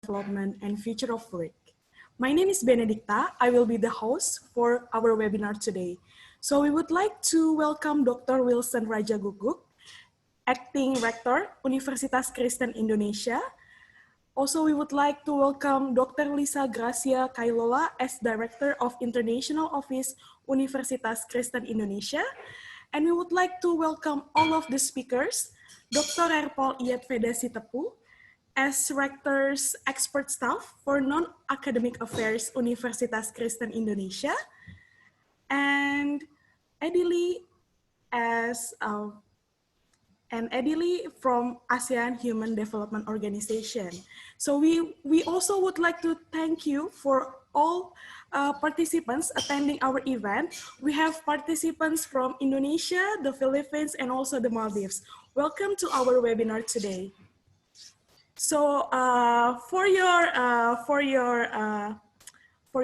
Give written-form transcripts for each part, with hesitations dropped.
development and future of work. My name is Benedicta. I will be the host for our webinar today. So we would like to welcome Dr. Wilson Rajaguguk, Acting Rector, Universitas Kristen Indonesia. Also, we would like to welcome Dr. Lisa Gracia Kailola as Director of International Office, Universitas Kristen Indonesia. And we would like to welcome all of the speakers, Dr.rer.pol Veda Sitepu, as Rector's expert staff for non-academic affairs, Universitas Kristen Indonesia, and Edili as Edili from ASEAN Human Development Organization. So we also would like to thank you for all participants attending our event. We have participants from Indonesia, the Philippines, and also the Maldives. Welcome to our webinar today. So for your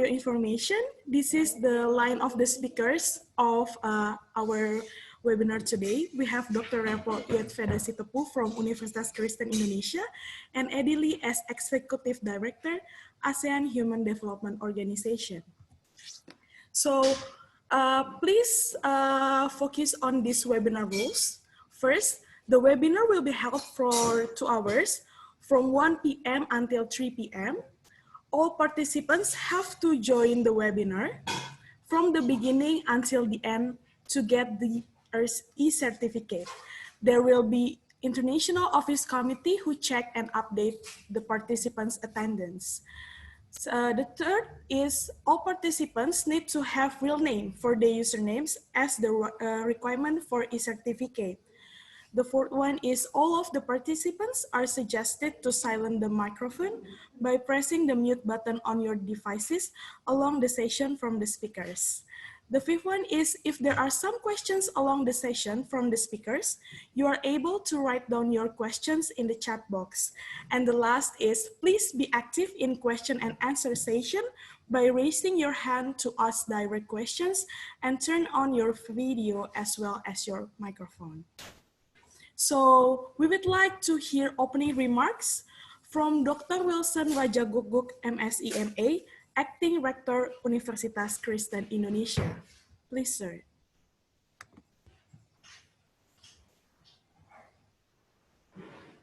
information, this is the line of the speakers of our webinar today. We have Dr.rer.pol Veda Sitepu from Universitas Kristen Indonesia and Edili as Executive Director, ASEAN Human Development Organization. So please focus on these webinar rules. First, the webinar will be held for 2 hours from 1 p.m. until 3 p.m. All participants have to join the webinar from the beginning until the end to get the e-certificate. There will be International Office Committee who check and update the participants' attendance. The third is all participants need to have real name for their usernames as the requirement for e-certificate. The fourth one is all of the participants are suggested to silence the microphone by pressing the mute button on your devices along the session from the speakers. The fifth one is if there are some questions along the session from the speakers, you are able to write down your questions in the chat box. And the last is please be active in question and answer session by raising your hand to ask direct questions and turn on your video as well as your microphone. So we would like to hear opening remarks from Dr. Wilson Rajaguguk, MSEMA, Acting Rector, Universitas Kristen Indonesia. Please, sir.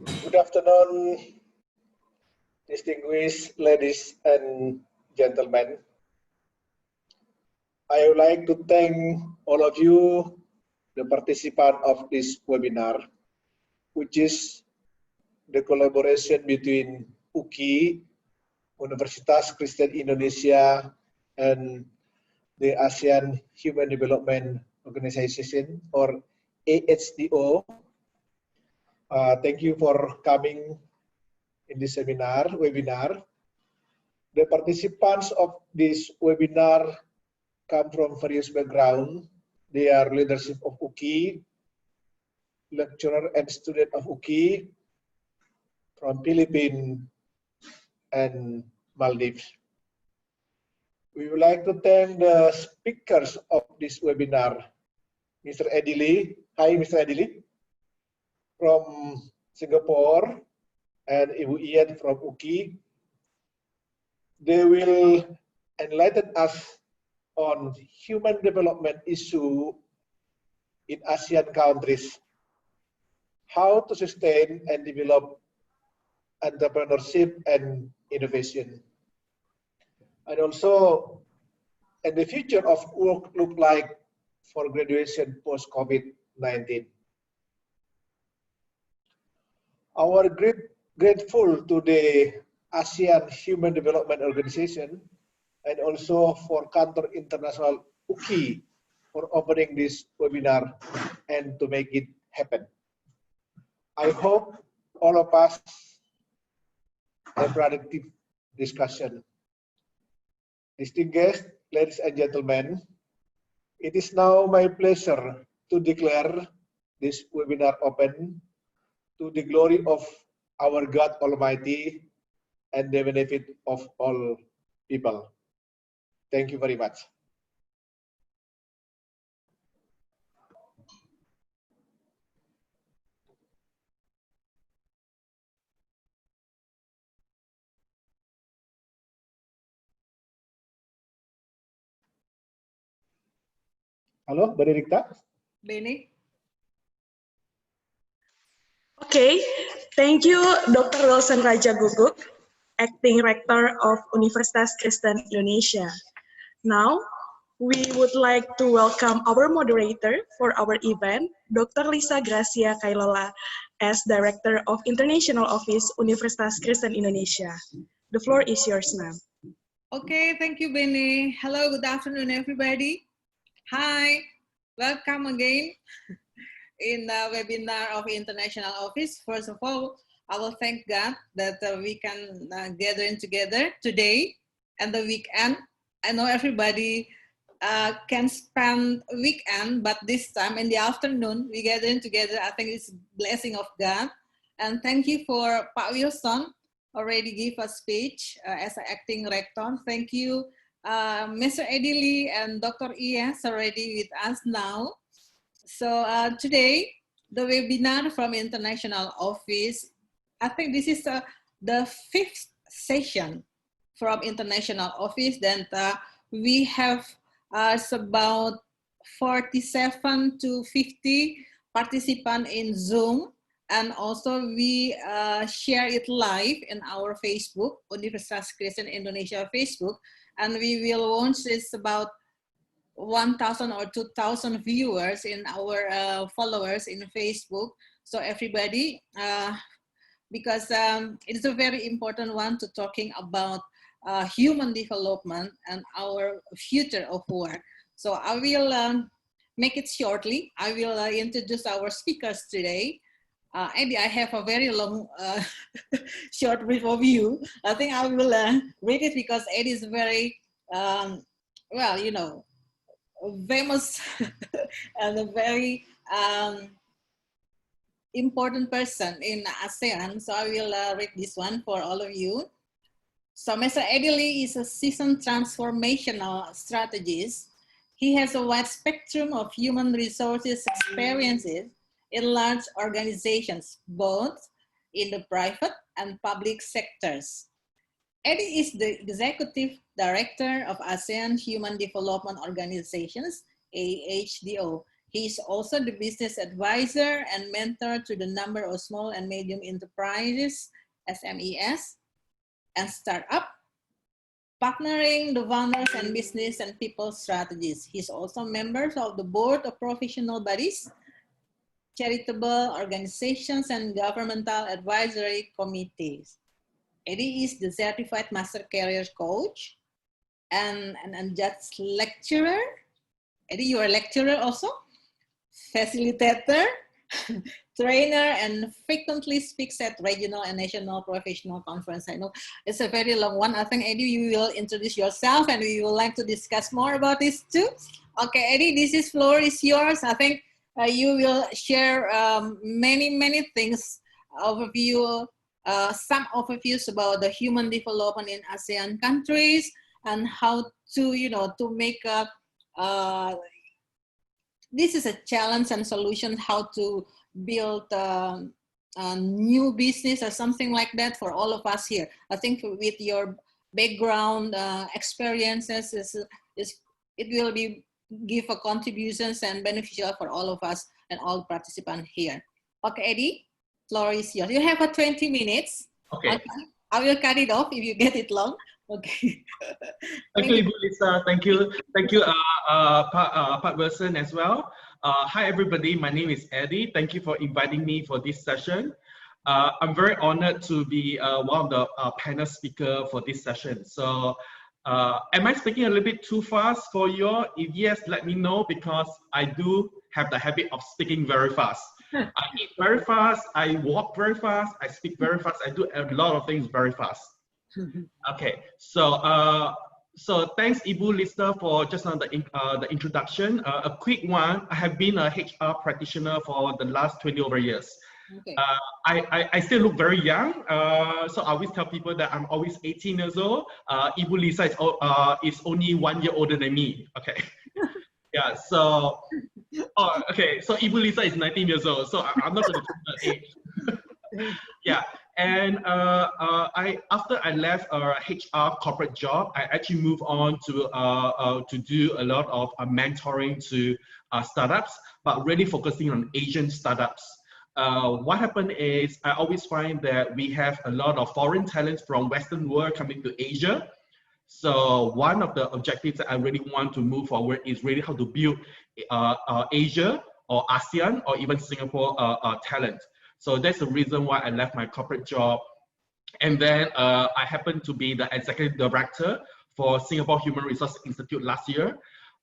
Good afternoon, distinguished ladies and gentlemen. I would like to thank all of you, the participants of this webinar, which is the collaboration between UKI, Universitas Kristen Indonesia, and the ASEAN Human Development Organization, or AHDO. Thank you for coming in this webinar. The participants of this webinar come from various backgrounds. They are leadership of UKI, lecturer and student of UKI from Philippines and Maldives. We would like to thank the speakers of this webinar, Mr. Edili. Hi, Mr. Edili from Singapore and Ibu Ian from UKI. They will enlighten us on human development issue in ASEAN countries, how to sustain and develop entrepreneurship and innovation, and also and the future of work look like for graduation post COVID-19. Our grateful to the ASEAN Human Development Organization and also for Kantor International UKI for opening this webinar and to make it happen. I hope all of us have productive discussion. Distinguished ladies and gentlemen, it is now my pleasure to declare this webinar open to the glory of our God Almighty and the benefit of all people. Thank you very much. Halo, Mbak Benny? Okay, thank you, Dr. Wilson Raja Guguk, Acting Rector of Universitas Kristen Indonesia. Now, we would like to welcome our moderator for our event, Dr. Lisa Gracia Kailola, as Director of International Office, Universitas Kristen Indonesia. The floor is yours, ma'am. Okay, thank you, Benny. Hello, good afternoon, everybody. Hi, welcome again in the webinar of International Office. First of all, I will thank God that we can gather in together today and the weekend. I know everybody can spend weekend, but this time in the afternoon, we gather in together. I think it's blessing of God. And thank you for Pak Wilson, already give a speech as an acting rector. Thank you, Mr. Edili and Dr. E.S. already with us now. So today, the webinar from International Office, I think this is the 5th session from International Office. Then we have about 47 to 50 participants in Zoom. And also we share it live in our Facebook, Universitas Kristen Indonesia Facebook. And we will launch this about 1,000 or 2,000 viewers in our followers in Facebook. So everybody, because it's a very important one to talking about human development and our future of work. So I will make it shortly. I will introduce our speakers today. Andy, I have a very long, short brief of you. I think I will read it because Eddie is very, well, you know, famous and a very important person in ASEAN. So I will read this one for all of you. So Mr. Eddie Lee is a seasoned transformational strategist. He has a wide spectrum of human resources experiences in large organizations, both in the private and public sectors. Eddie is the Executive Director of ASEAN Human Development Organizations, AHDO. He is also the business advisor and mentor to the number of small and medium enterprises, SMEs, and startup, partnering the founders and business and people strategies. He's also member of the board of professional bodies, charitable organizations, and governmental advisory committees. Eddie is the certified master career coach and just lecturer. Eddie, you are a lecturer also, facilitator, trainer, and frequently speaks at regional and national professional conference. I know it's a very long one. I think Eddie, you will introduce yourself and we would like to discuss more about this too. Okay, Eddie, floor is yours. I think you will share many things, overview, some overviews about the human development in ASEAN countries and how to, you know, to make a, this is a challenge and solution, how to build a new business or something like that for all of us here. I think with your background experiences, it will be give a contributions and beneficial for all of us and all participants here. Okay, Eddie, floor is yours. You have 20 minutes. Okay. I will cut it off if you get it long. Okay. Thank you, Ibu Lisa. Thank you, Pat Wilson as well. Hi, everybody. My name is Eddie. Thank you for inviting me for this session. I'm very honored to be one of the panel speaker for this session. So, am I speaking a little bit too fast for you? If yes, let me know, because I do have the habit of speaking very fast. I eat very fast, I walk very fast, I speak very fast, I do a lot of things very fast. Okay, so so thanks Ibu Lisa for just on the introduction. A quick one, I have been a HR practitioner for the last 20 over years. Okay. I still look very young, so I always tell people that I'm always 18 years old. Ibu Lisa is only 1 year older than me. Okay, yeah. So, okay. So Ibu Lisa is 19 years old. So I'm not going to talk about age. Yeah. And after I left HR corporate job, I actually moved on to do a lot of mentoring to startups, but really focusing on Asian startups. What happened is I always find that we have a lot of foreign talents from Western world coming to Asia. So one of the objectives that I really want to move forward is really how to build Asia or ASEAN or even Singapore talent. So that's the reason why I left my corporate job. And then I happened to be the executive director for Singapore Human Resource Institute last year.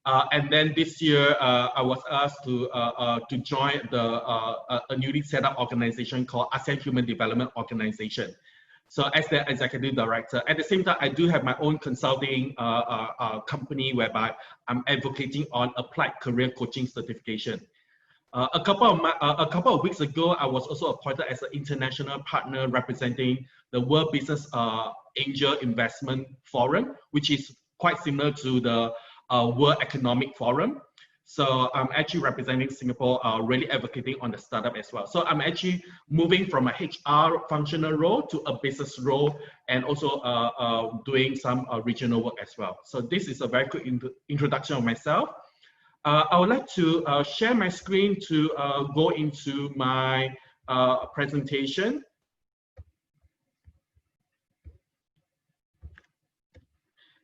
And then this year, I was asked to join a newly set up organization called ASEAN Human Development Organization. So as the executive director, at the same time, I do have my own consulting company whereby I'm advocating on applied career coaching certification. A couple of weeks ago, I was also appointed as an international partner representing the World Business Angel Investment Forum, which is quite similar to the World Economic Forum. So I'm actually representing Singapore, really advocating on the startup as well. So I'm actually moving from a HR functional role to a business role, and also doing some regional work as well. So this is a very quick introduction of myself. I would like to share my screen to go into my presentation.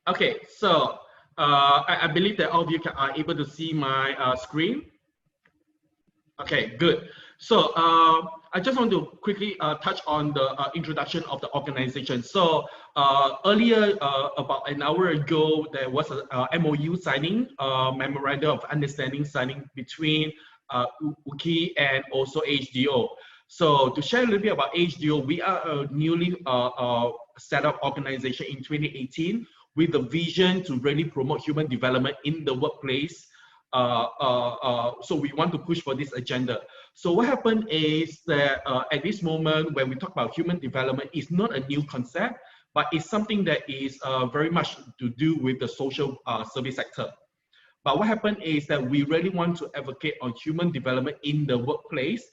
Okay, so I believe that all of you are able to see my screen. Okay, good. So I just want to quickly touch on the introduction of the organization. So earlier, about an hour ago, there was a MOU signing, Memorandum of Understanding signing between UKI and also HDO. So to share a little bit about HDO, we are a newly set up organization in 2018 with the vision to really promote human development in the workplace. So we want to push for this agenda. So what happened is that at this moment, when we talk about human development, it's not a new concept, but it's something that is very much to do with the social service sector. But what happened is that we really want to advocate on human development in the workplace,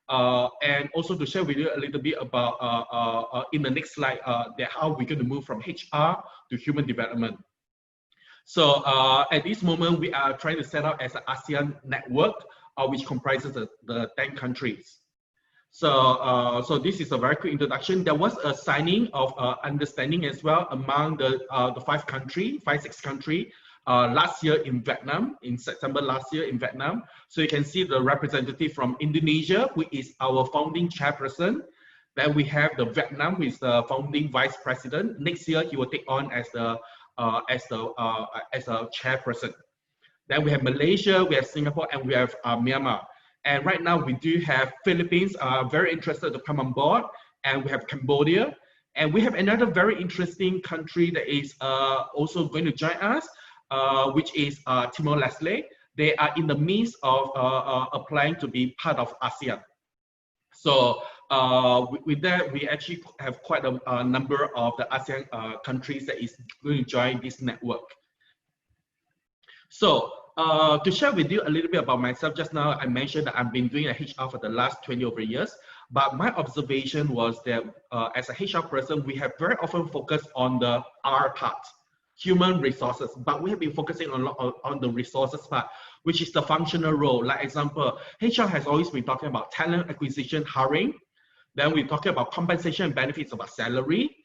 and also to share with you a little bit about in the next slide, that how we're going to move from HR to human development. So at this moment, we are trying to set up as an ASEAN network, which comprises the 10 countries. So, so this is a very quick introduction. There was a signing of understanding as well among the 5-6 countries last year in Vietnam, in September last year in Vietnam. So you can see the representative from Indonesia, who is our founding chairperson. Then we have the Vietnam, who is the founding vice president. Next year, he will take on as a chairperson. Then we have Malaysia, we have Singapore, and we have Myanmar. And right now we do have Philippines very interested to come on board, and we have Cambodia, and we have another very interesting country that is also going to join us, which is Timor-Leste. They are in the midst of applying to be part of ASEAN. So with that, we actually have quite a number of the ASEAN countries that is going to join this network. So to share with you a little bit about myself, just now I mentioned that I've been doing a HR for the last 20 over years, but my observation was that as a HR person, we have very often focused on the R part, human resources, but we have been focusing on the resources part, which is the functional role. Like example, HR has always been talking about talent acquisition, hiring. Then we talk about compensation and benefits, about salary.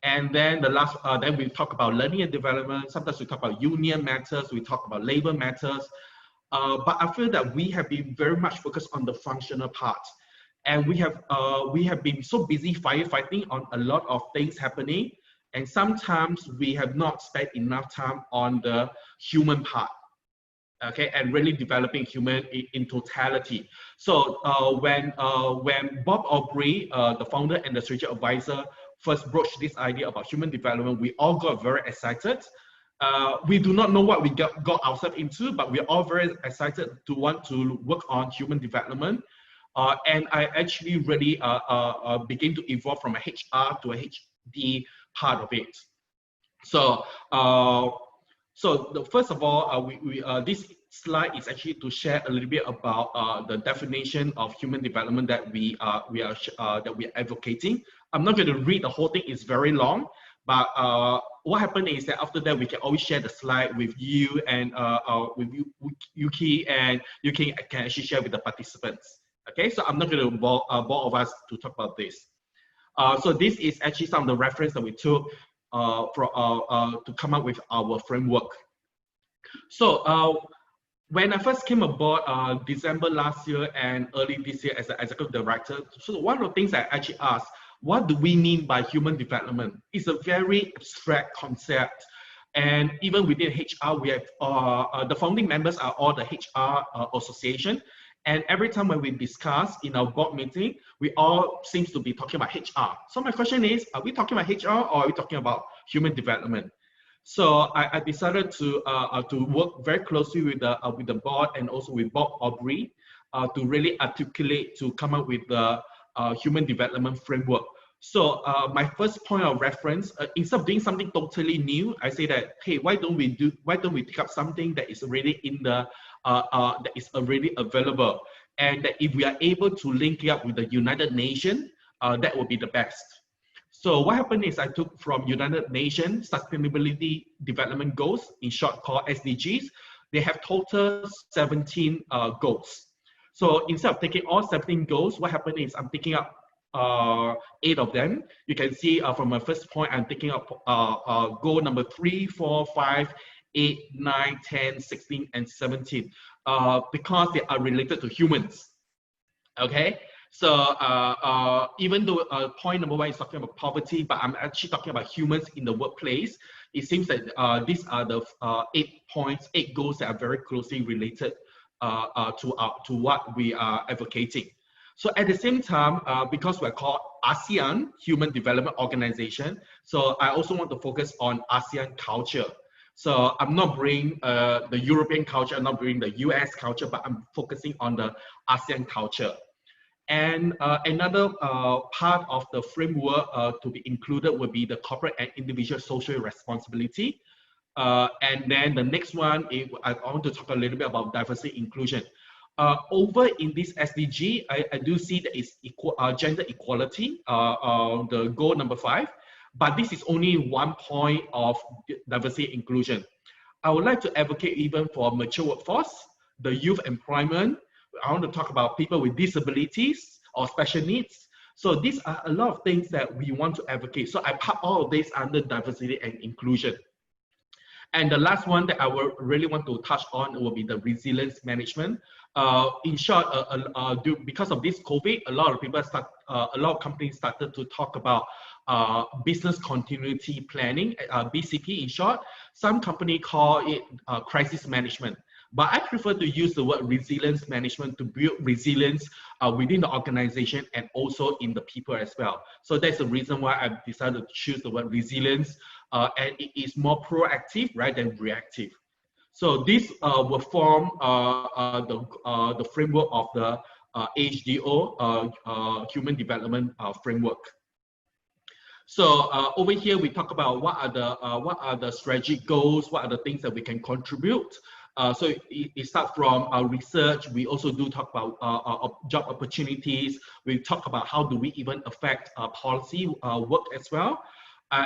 And then the last, then we talk about learning and development. Sometimes we talk about union matters, we talk about labor matters. But I feel that we have been very much focused on the functional part. And we have been so busy firefighting on a lot of things happening. And sometimes we have not spent enough time on the human part. Okay, and really developing human in totality. So when Bob Aubrey, the founder and the strategic advisor, first broached this idea about human development, we all got very excited. We do not know what we got ourselves into, but we're all very excited to want to work on human development. And I actually really begin to evolve from a HR to a HD part of it. So, first of all, this slide is actually to share a little bit about the definition of human development that we are advocating. I'm not going to read the whole thing; it's very long. But what happened is that after that, we can always share the slide with you and with you, Yuki, and you can actually share with the participants. Okay, so I'm not going to bore of us to talk about this. So this is actually some of the reference that we took to come up with our framework. So when I first came aboard December last year and early this year as an executive director, so one of the things I actually asked, what do we mean by human development? It's a very abstract concept. And even within HR, we have the founding members are all the HR association. And every time when we discuss in our board meeting, we all seems to be talking about HR. So my question is, are we talking about HR or are we talking about human development? So I decided to work very closely with the board and also with Bob Aubrey to really articulate, to come up with the human development framework. So my first point of reference, instead of doing something totally new, I say that, hey, why don't we pick up something that is already in the that is already available, and that if we are able to link it up with the United Nations, that would be the best. So what happened is I took from United Nations Sustainability Development Goals, in short called SDGs. They have total 17 goals. So instead of taking all 17 goals, what happened is I'm picking up 8 of them. You can see from my first point, I'm taking up goal number 3, 4, 5, 8, 9, 10, 16, and 17 because they are related to humans. Okay. So even though point number 1 is talking about poverty, but I'm actually talking about humans in the workplace, it seems that these are the 8 goals that are very closely related to what we are advocating. So at the same time, because we're called ASEAN Human Development Organization, so I also want to focus on ASEAN culture. So I'm not bringing the European culture, I'm not bringing the US culture, but I'm focusing on the ASEAN culture. And another part of the framework to be included would be the corporate and individual social responsibility. And then the next one, I want to talk a little bit about diversity inclusion. Over in this SDG, I do see that it's gender equality, the goal number 5, but this is only one point of diversity inclusion. I would like to advocate even for mature workforce, the youth employment. I want to talk about people with disabilities or special needs. So these are a lot of things that we want to advocate. So I put all of this under diversity and inclusion. And the last one that I will really want to touch on will be the resilience management. In short, because of this COVID, a lot of companies started to talk about business continuity planning, BCP in short. Some companies call it crisis management. But I prefer to use the word resilience management to build resilience within the organization and also in the people as well. So that's the reason why I've decided to choose the word resilience, and it is more proactive rather than reactive. So this will form the framework of the HDO, Human Development Framework. So over here we talk about what are the strategic goals, what are the things that we can contribute. So it starts from our research. We also do talk about job opportunities. We talk about how do we even affect policy work as well.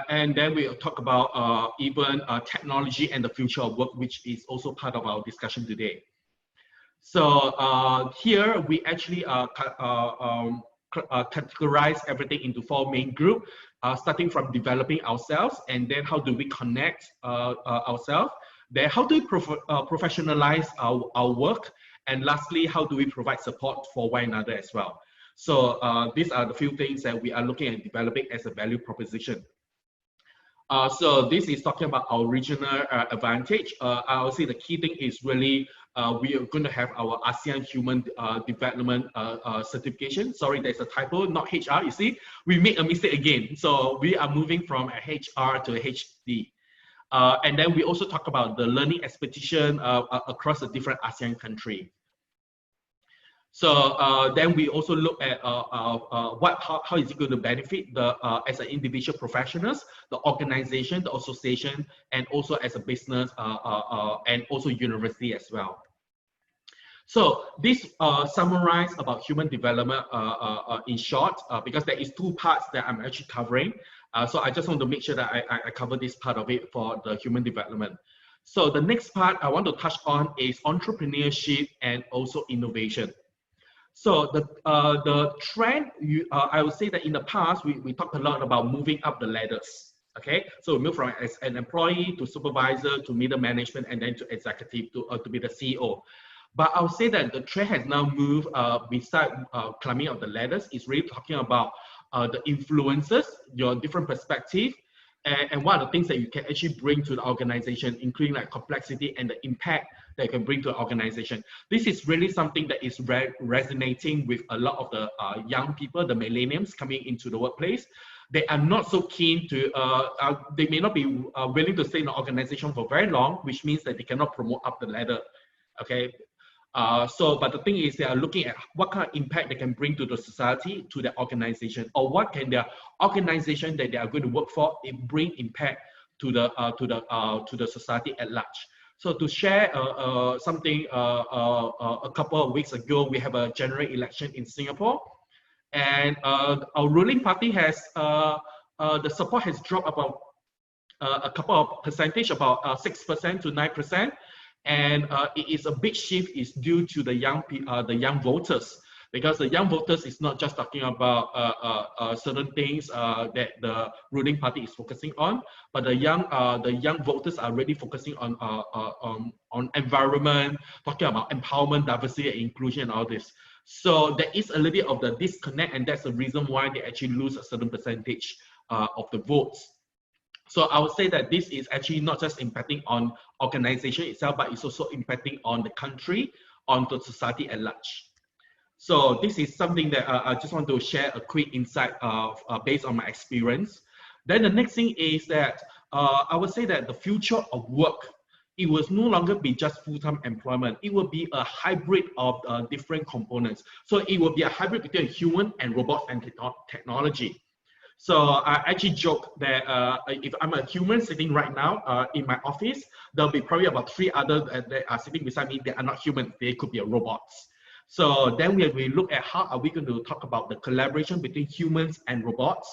And then we talk about even technology and the future of work, which is also part of our discussion today. So here we actually categorize everything into 4 main groups, starting from developing ourselves, and then how do we connect ourselves. Then how do we professionalize our work? And lastly, how do we provide support for one another as well? So these are the few things that we are looking at developing as a value proposition. So this is talking about our regional advantage. I would say the key thing is really we are going to have our ASEAN Human Development certification. Sorry, there's a typo, not HR. You see, we made a mistake again. So we are moving from a HR to a HD. And then we also talk about the learning expedition across the different ASEAN countries. So then we also look at how is it going to benefit the as an individual professionals, the organization, the association, and also as a business and also university as well. So this summarizes about human development in short, because there is two parts that I'm actually covering. So I just want to make sure that I cover this part of it for the human development. So the next part I want to touch on is entrepreneurship and also innovation. So the trend, I would say that in the past, we talked a lot about moving up the ladders. Okay, so we move from as an employee to supervisor to middle management and then to executive to be the CEO. But I would say that the trend has now moved beside climbing up the ladders. It's really talking about the influences, your different perspective, and what are the things that you can actually bring to the organization, including like complexity and the impact that you can bring to the organization. This is really something that is resonating with a lot of the young people, the millennials coming into the workplace. They are not so keen to, they may not be willing to stay in the organization for very long, which means that they cannot promote up the ladder. Okay. But the thing is, they are looking at what kind of impact they can bring to the society, to the organization, or what can their organization that they are going to work for bring impact to the society at large. So to share something, a couple of weeks ago, we have a general election in Singapore, and our ruling party has the support has dropped about a couple of percentage, about 6% to 9%. And it is a big shift is due to the young voters, because the young voters is not just talking about certain things that the ruling party is focusing on, but the young voters are really focusing on environment, talking about empowerment, diversity, and inclusion, and all this. So there is a little bit of the disconnect, and that's the reason why they actually lose a certain percentage of the votes. So I would say that this is actually not just impacting on organization itself, but it's also impacting on the country, on the society at large. So this is something that I just want to share a quick insight based on my experience. Then the next thing is that I would say that the future of work, it will no longer be just full-time employment. It will be a hybrid of different components. So it will be a hybrid between human and robots and technology. So I actually joke that if I'm a human sitting right now in my office, there'll be probably about 3 others that are sitting beside me. They are not human. They could be robots. So then we look at how are we going to talk about the collaboration between humans and robots.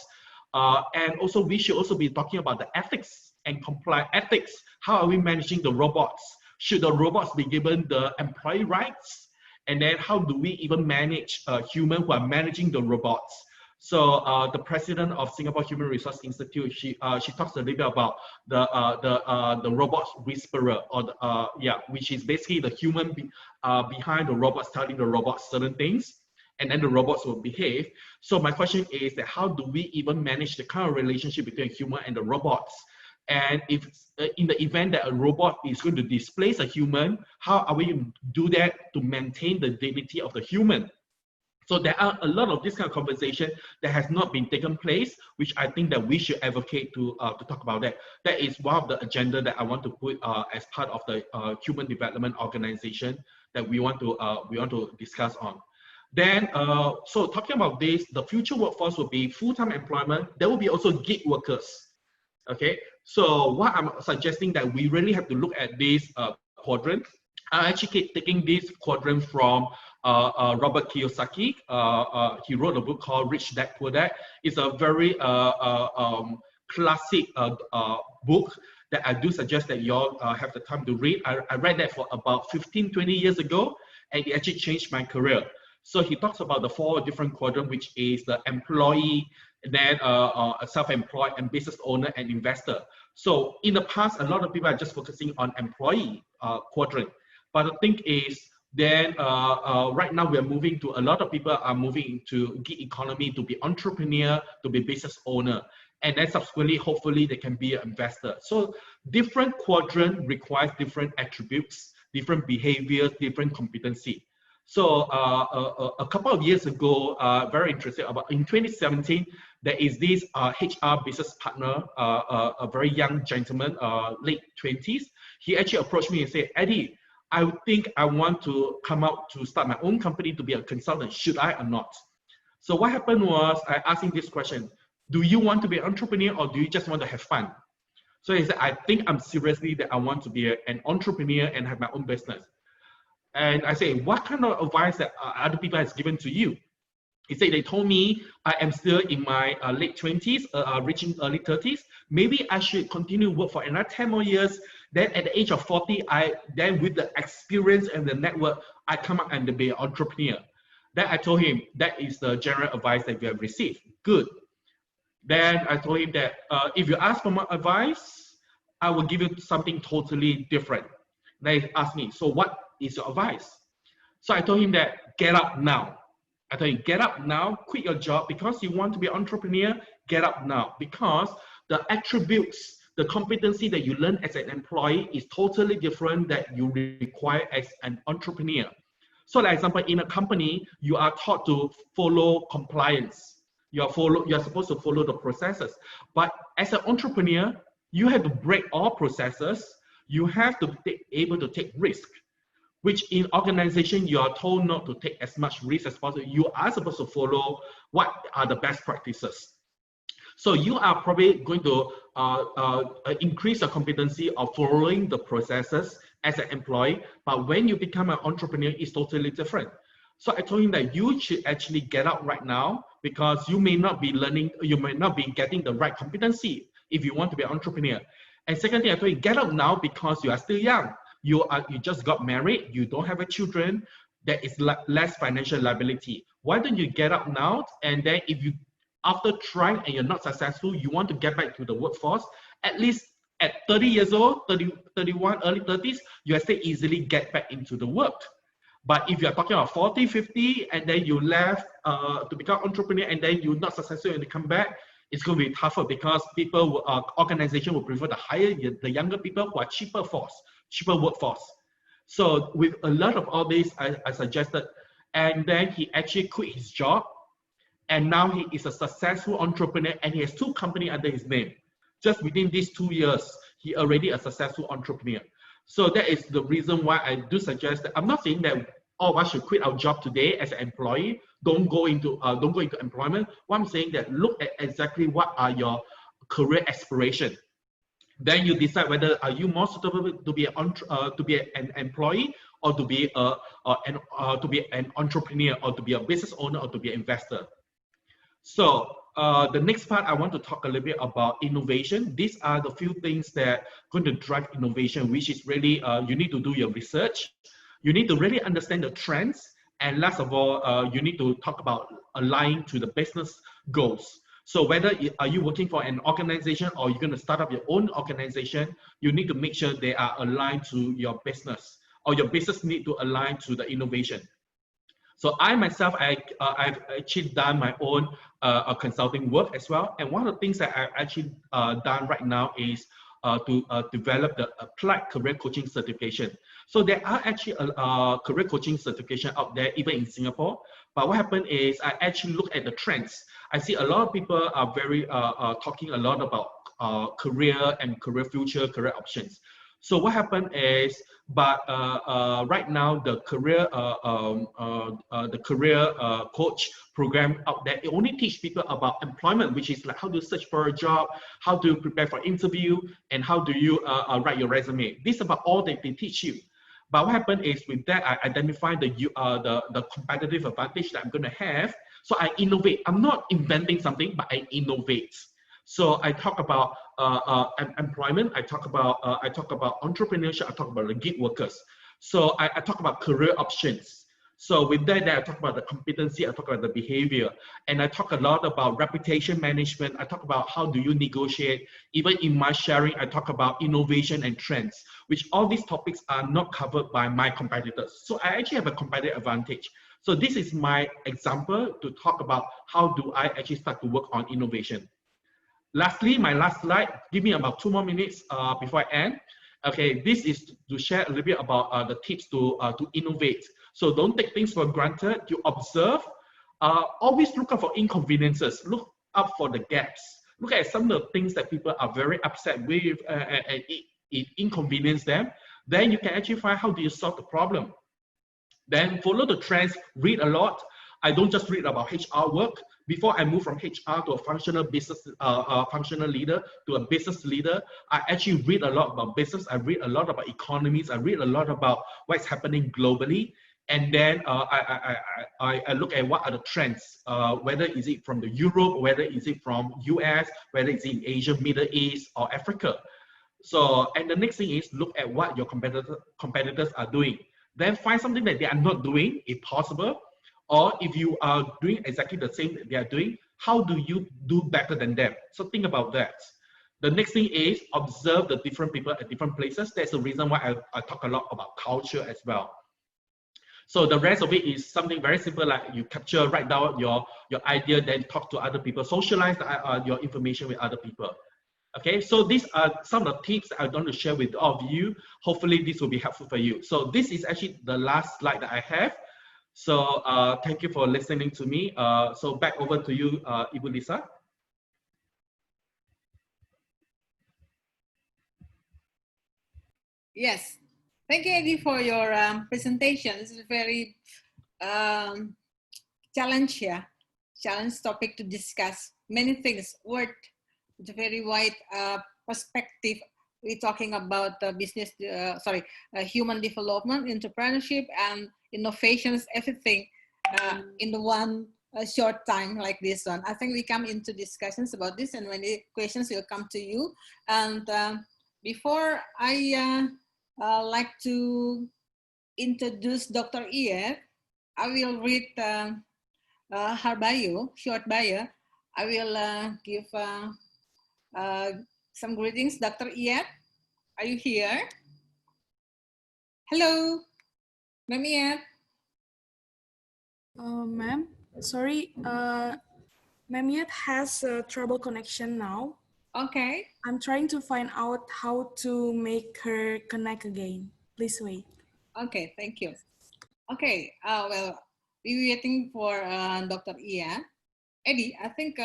And also we should also be talking about the ethics and compliance ethics. How are we managing the robots? Should the robots be given the employee rights? And then how do we even manage humans who are managing the robots? So the president of Singapore Human Resource Institute, she talks a little bit about the robot whisperer, or which is basically the human behind the robots telling the robots certain things, and then the robots will behave. So my question is that how do we even manage the kind of relationship between a human and the robots? And if in the event that a robot is going to displace a human, how are we going to do that to maintain the dignity of the human? So there are a lot of this kind of conversation that has not been taken place, which I think that we should advocate to talk about that. That is one of the agenda that I want to put as part of the human development organization that we want to discuss on. Then, so talking about this, the future workforce will be full-time employment. There will be also gig workers. Okay, so what I'm suggesting that we really have to look at this quadrant. I actually keep taking this quadrant from Robert Kiyosaki. He wrote a book called Rich Dad Poor Dad. It's a very classic book that I do suggest that you all have the time to read. I read that for about 15, 20 years ago, and it actually changed my career. So he talks about the 4 different quadrants, which is the employee, then a self-employed, and business owner, and investor. So in the past, a lot of people are just focusing on employee quadrant. But the thing is, then right now we are moving to, a lot of people are moving into gig economy to be entrepreneur, to be business owner. And then subsequently, hopefully they can be an investor. So different quadrant requires different attributes, different behaviors, different competency. So a couple of years ago, very interesting, about in 2017, there is this HR business partner, a very young gentleman, late 20s. He actually approached me and said, Eddie, I think I want to come out to start my own company to be a consultant. Should I or not? So what happened was I asked him this question: do you want to be an entrepreneur, or do you just want to have fun? So he said, I think I'm seriously that I want to be an entrepreneur and have my own business. And I say, what kind of advice that other people has given to you? He said, they told me I am still in my late 20s, reaching early 30s. Maybe I should continue work for another 10 more years. Then at the age of 40, then with the experience and the network, I come up and be an entrepreneur. Then I told him, that is the general advice that you have received. Good. Then I told him that if you ask for my advice, I will give you something totally different. Then he asked me, so what is your advice? So I told him that get up now. I told him, get up now, quit your job because you want to be an entrepreneur, get up now. Because the attributes, the competency that you learn as an employee is totally different that you require as an entrepreneur. So like example, in a company, you are taught to follow compliance. You are supposed to follow the processes. But as an entrepreneur, you have to break all processes. You have to be able to take risk, which in organization, you are told not to take as much risk as possible. You are supposed to follow what are the best practices. So you are probably going to increase the competency of following the processes as an employee, but when you become an entrepreneur, it's totally different. So I told him that you should actually get out right now because you may not be learning, you may not be getting the right competency if you want to be an entrepreneur. And second thing, I told you, get out now because you are still young. You just got married, you don't have a children, there is less financial liability. Why don't you get up now? And then if you, after trying and you're not successful, you want to get back to the workforce, at least at 30 years old, 30, 31, early 30s, you still easily get back into the work. But if you're talking about 40, 50, and then you left to become entrepreneur, and then you're not successful and you come back, it's going to be tougher because people, organization will prefer to hire the younger people who are cheaper workforce. So with a lot of all this, I suggested, and then he actually quit his job, and now he is a successful entrepreneur, and he has 2 companies under his name. Just within these 2 years, he already a successful entrepreneur. So that is the reason why I do suggest that I'm not saying that all of us should quit our job today as an employee. Don't go into employment. What I'm saying that look at exactly what are your career aspirations. Then you decide whether are you more suitable to be an employee or to be an entrepreneur or to be a business owner or to be an investor. So the next part, I want to talk a little bit about innovation. These are the few things that are going to drive innovation, which is really, you need to do your research. You need to really understand the trends. And last of all, you need to talk about aligning to the business goals. So whether are you working for an organization or you're going to start up your own organization, you need to make sure they are aligned to your business, or your business need to align to the innovation. So I myself, I've actually done my own consulting work as well. And one of the things that I've actually done right now is to develop the applied career coaching certification. So there are actually a career coaching certification out there, even in Singapore. But what happened is I actually look at the trends. I see a lot of people are very talking a lot about career and career future, career options. So what happened is, but right now the career coach program out there, it only teach people about employment, which is like how to search for a job, how to prepare for interview, and how do you write your resume. This is about all that they teach you. But what happened is with that, I identify the competitive advantage that I'm going to have. So I innovate. I'm not inventing something, but I innovate. So I talk about employment. I talk about entrepreneurship. I talk about the gig workers. So I talk about career options. So with that, I talk about the competency. I talk about the behavior, and I talk a lot about reputation management. I talk about how do you negotiate. Even in my sharing, I talk about innovation and trends, which all these topics are not covered by my competitors. So I actually have a competitive advantage. So this is my example to talk about how do I actually start to work on innovation. Lastly, my last slide, give me about 2 more minutes before I end. Okay, this is to share a little bit about the tips to innovate. So don't take things for granted, you observe, always look out for inconveniences, look up for the gaps. Look at some of the things that people are very upset with and it inconvenience them. Then you can actually find how do you solve the problem. Then follow the trends, read a lot. I don't just read about HR work. Before I moved from HR to a functional business, functional leader to a business leader, I actually read a lot about business. I read a lot about economies. I read a lot about what's happening globally. And then I look at what are the trends, whether is it from the Europe, whether is it from US, whether it's in Asia, Middle East, or Africa. So, and the next thing is look at what your competitors are doing. Then find something that they are not doing, if possible. Or if you are doing exactly the same that they are doing, how do you do better than them? So think about that. The next thing is observe the different people at different places. That's the reason why I talk a lot about culture as well. So the rest of it is something very simple, like you capture, write down your idea, then talk to other people, socialize your information with other people. Okay, so these are some of the tips I want to share with all of you. Hopefully this will be helpful for you. So this is actually the last slide that I have. So thank you for listening to me. So back over to you, Ibu Lisa. Yes, thank you, Eddie, for your presentation. This is a very challenge topic to discuss. Many things, it's a very wide perspective. We're talking about business, human development, entrepreneurship, and innovations, everything in the one short time like this one. I think we come into discussions about this, and many questions will come to you. And before I like to introduce Dr. E.S.B.I, I will read her bio, short bio. I will give some greetings. Dr. E.S.B.I, are you here? Hello, Ma'am E.S.B.I. Ma'am, sorry, Ma'am Yet has trouble connection now. Okay. I'm trying to find out how to make her connect again. Please wait. Okay, thank you. Okay, well, we're waiting for Dr. E.S.B.I. Eddie, I think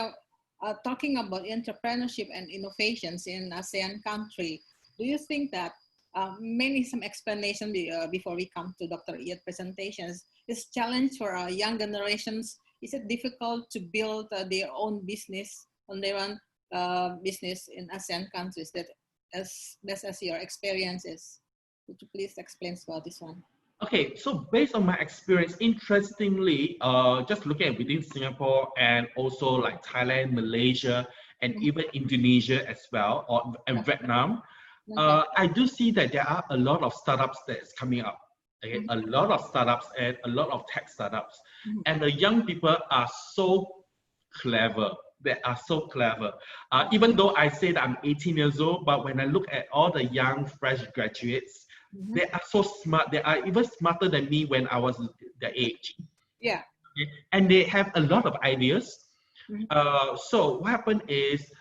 talking about entrepreneurship and innovations in ASEAN country, do you think that some explanation before we come to Dr. E.S.B.I presentations, is challenge for our young generations? Is it difficult to build their own business on their own business in ASEAN countries? That as your experiences, would you please explain about this one? Okay, so based on my experience, interestingly, just looking at within Singapore and also like Thailand, Malaysia, and even Indonesia as well, and Vietnam, I do see that there are a lot of startups that's coming up. Okay, a lot of startups and a lot of tech startups, and the young people are so clever. They are so clever. Even though I say that I'm 18 years old, but when I look at all the young fresh graduates, they are so smart. They are even smarter than me when I was their age. Yeah. Okay? And they have a lot of ideas. So what happened is,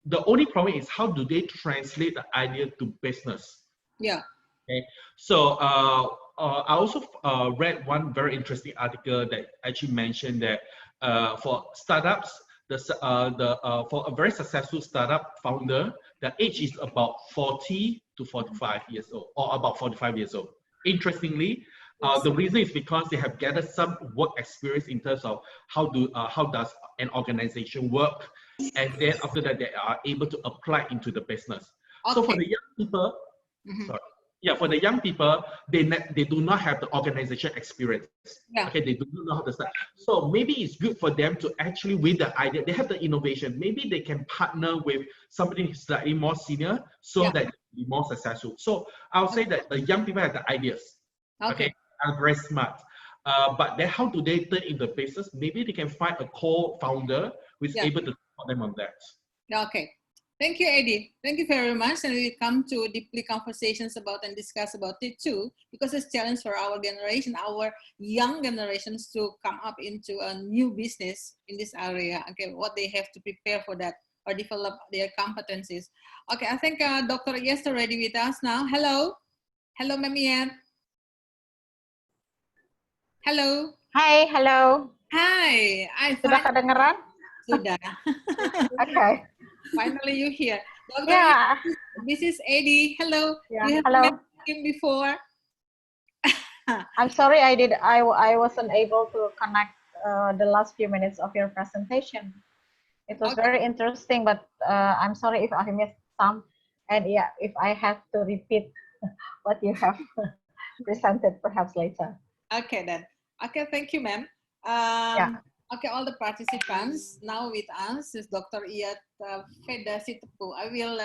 the only problem is how do they translate the idea to business? Yeah. Okay. So I also read one very interesting article that actually mentioned that for startups, for a very successful startup founder, the age is about 40 to 45 years old, or about 45 years old. Interestingly, the reason is because they have gathered some work experience in terms of how does an organization work, and then after that they are able to apply into the business. Okay. So for the young people, for the young people, they do not have the organization experience. Yeah. Okay, they do not know how to start. So maybe it's good for them to actually, with the idea, they have the innovation. Maybe they can partner with somebody slightly more senior so that they can be more successful. So I'll say that the young people have the ideas. Okay, are very smart. But then how do they turn into business? Maybe they can find a co-founder who is able to support them on that. Okay. Thank you, Eddie. Thank you very much. And we come to deeply conversations about and discuss about it too, because it's a challenge for our generation, our young generations to come up into a new business in this area. Okay, what they have to prepare for that or develop their competencies. Okay, I think Dr. E.S. is already with us now. Hello. Hello, Ma'am E.S.B.I. Hello. Hai, halo. Hi. Sudah kedengeran? Sudah. Okay. Finally, you here. Dr. This is Eddie. Hello. Yeah. You have Hello. met him before. I'm sorry, I wasn't able to connect the last few minutes of your presentation. It was Okay. very interesting, but I'm sorry if I missed some, and yeah, if I have to repeat what you have presented, perhaps later. Okay then. Okay, thank you, ma'am. Yeah. Okay, all the participants now with us is Dr. Veda Sitepu. I will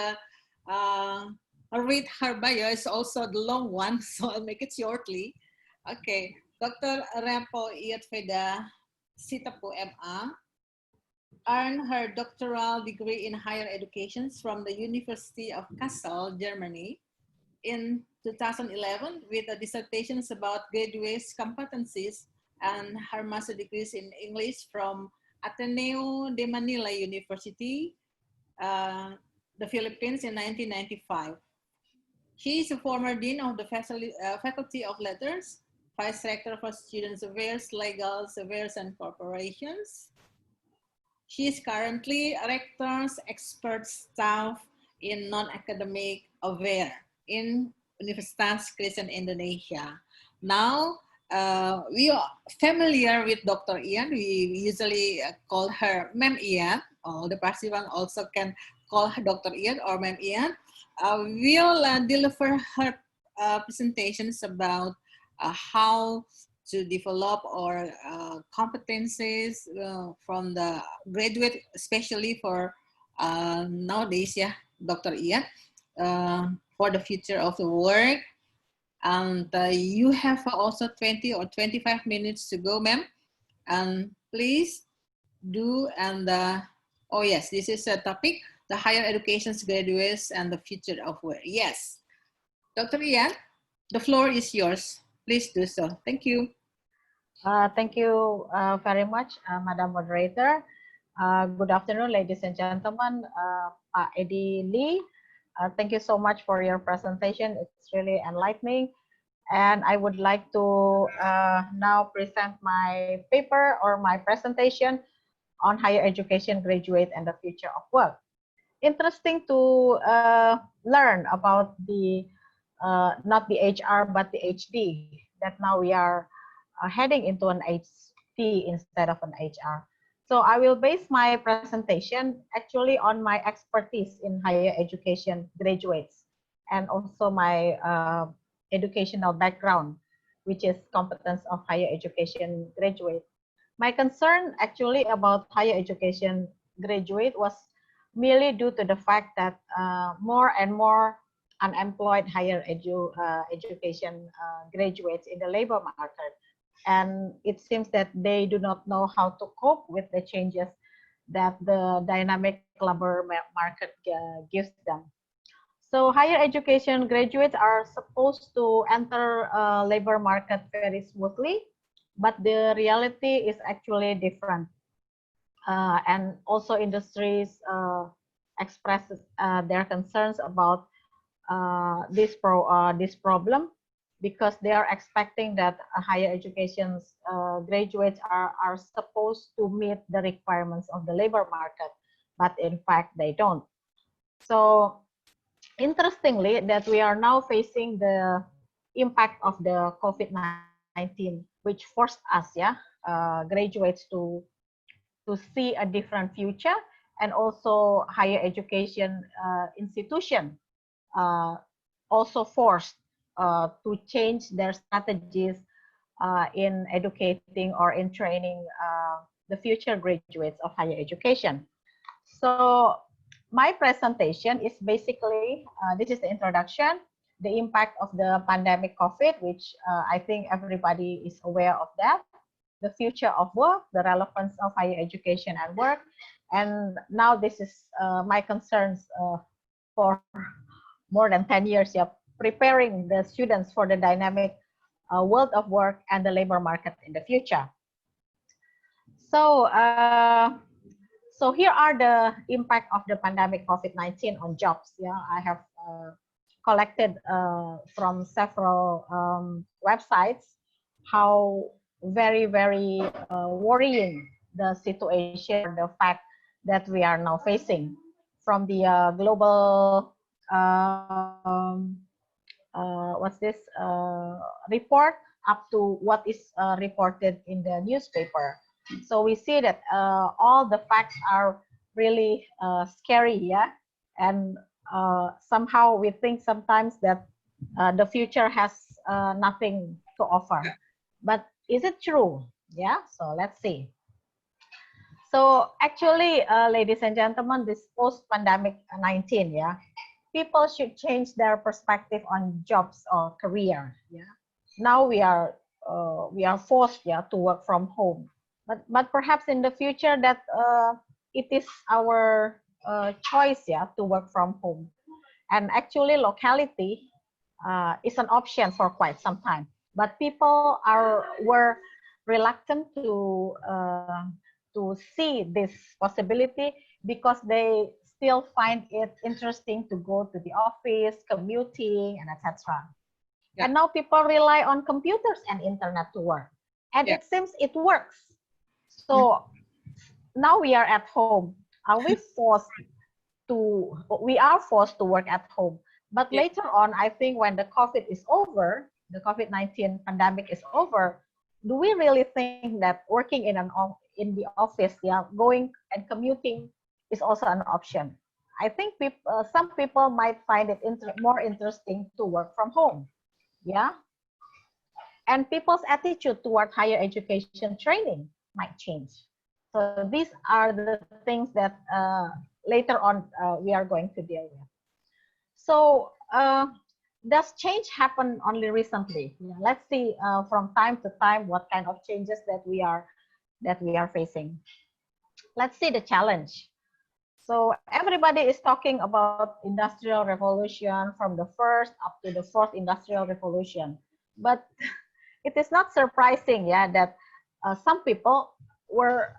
read her bio. It's also the long one, so I'll make it shortly. Okay, Dr.rer.pol Veda Sitepu MA earned her doctoral degree in higher education from the University of Kassel, Germany, in 2011 with a dissertations about graduates' competencies and her master degrees in English from Ateneo de Manila University, the Philippines in 1995. She is a former Dean of the Faculty of Letters, Vice Rector for Students Affairs, Legal Affairs and Corporations. She is currently Rector's expert staff in non-academic affairs in Universitas Kristen, Indonesia. Now, we are familiar with Dr. Ian. We usually call her Ma'am Ian. All the participants also can call her Dr. Ian or Ma'am Ian. We'll deliver her presentations about how to develop our competencies from the graduate, especially for nowadays, yeah, Dr. Ian, for the future of the work. And you have also 20 or 25 minutes to go, ma'am. And please do, and oh yes, this is a topic, the higher education graduates and the future of work. Yes, Dr. Ian, the floor is yours. Please do so. Thank you. Thank you very much, Madam Moderator. Good afternoon, ladies and gentlemen. Pak Edi Lee, thank you so much for your presentation. It's really enlightening. And I would like to now present my paper or my presentation on higher education graduate and the future of work. Interesting to learn about the, not the HR, but the HD, that now we are heading into an HD instead of an HR. So I will base my presentation actually on my expertise in higher education graduates and also my educational background, which is competence of higher education graduate. My concern actually about higher education graduate was merely due to the fact that more and more unemployed higher education graduates in the labor market. And it seems that they do not know how to cope with the changes that the dynamic labor market gives them. So higher education graduates are supposed to enter labor market very smoothly, but the reality is actually different. And also industries express their concerns about this problem, because they are expecting that higher education graduates are supposed to meet the requirements of the labor market, but in fact they don't. So interestingly, that we are now facing the impact of the COVID-19, which forced us, graduates to see a different future, and also higher education institution also forced to change their strategies in educating or in training the future graduates of higher education. So my presentation is basically, this is the introduction, the impact of the pandemic COVID, which I think everybody is aware of that, the future of work, the relevance of higher education and work. And now this is my concerns for more than 10 years, preparing the students for the dynamic world of work and the labor market in the future. So, so here are the impact of the pandemic COVID-19 on jobs. I have collected from several websites how very, very worrying the situation, the fact that we are now facing, from the global what's this report up to what is reported in the newspaper. So we see that all the facts are really scary, yeah, and somehow we think sometimes that the future has nothing to offer. But is it true? Yeah, so let's see. So actually, ladies and gentlemen, this post-pandemic 19, yeah, people should change their perspective on jobs or career. Yeah, now we are forced, yeah, to work from home, but perhaps in the future that it is our choice, yeah, to work from home. And actually, locality is an option for quite some time, but people were reluctant to see this possibility because they still find it interesting to go to the office, commuting, and etc. Yeah. And now people rely on computers and internet to work, and Yeah. it seems it works. So now we are at home. Are we forced we are forced to work at home? But Yeah. later on, I think when the COVID is over, the COVID-19 pandemic is over, do we really think that working in the office, yeah, going and commuting is also an option? I think some people might find it more interesting to work from home, yeah. And people's attitude toward higher education training might change. So these are the things that later on we are going to deal with. So does change happen only recently? Yeah, let's see from time to time what kind of changes that we are facing. Let's see the challenge. So everybody is talking about industrial revolution from the first up to the fourth industrial revolution, but it is not surprising, yeah, that some people were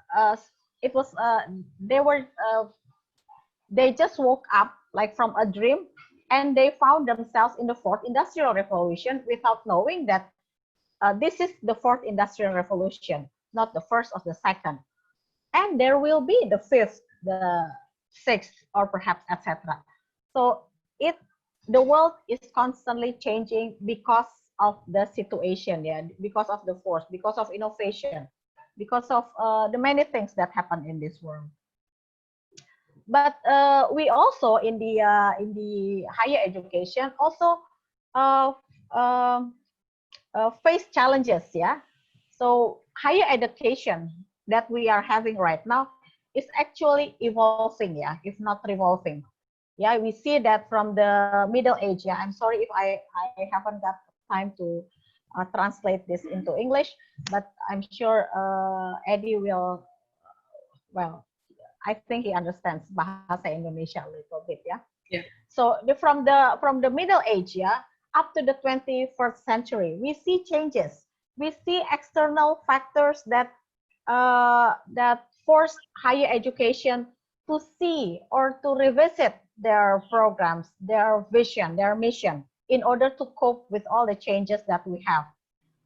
it was they just woke up like from a dream, and they found themselves in the fourth industrial revolution without knowing that this is the fourth industrial revolution, not the first or the second. And there will be the fifth, the sixth, or perhaps etc. So the world is constantly changing because of the situation, yeah, because of the force, because of innovation, because of the many things that happen in this world. But we also in the higher education also uh, um, face challenges, yeah. So higher education that we are having right now is actually evolving, yeah, if not revolving. Yeah, we see that from the middle age. Yeah, I'm sorry if I haven't got time to translate this into English, but I'm sure Eddie will, well, I think he understands bahasa Indonesia a little bit, yeah. Yeah. So from the middle age, yeah, up to the 21st century, we see changes. We see external factors that force higher education to see or to revisit their programs, their vision, their mission, in order to cope with all the changes that we have.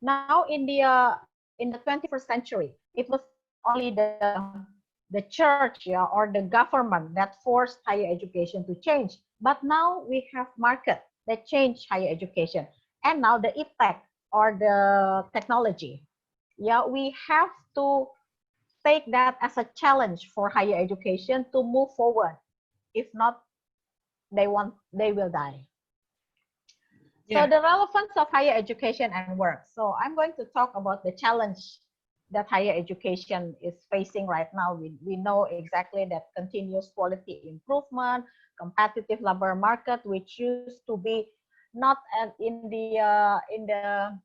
Now in the 21st century, it was only the church, yeah, or the government that forced higher education to change. But now we have market that change higher education, and now the e-tech or the technology. Yeah, we have to take that as a challenge for higher education to move forward. If not, they will die. Yeah. So the relevance of higher education and work. So I'm going to talk about the challenge that higher education is facing right now. We know exactly that continuous quality improvement, competitive labor market, which used to be not in the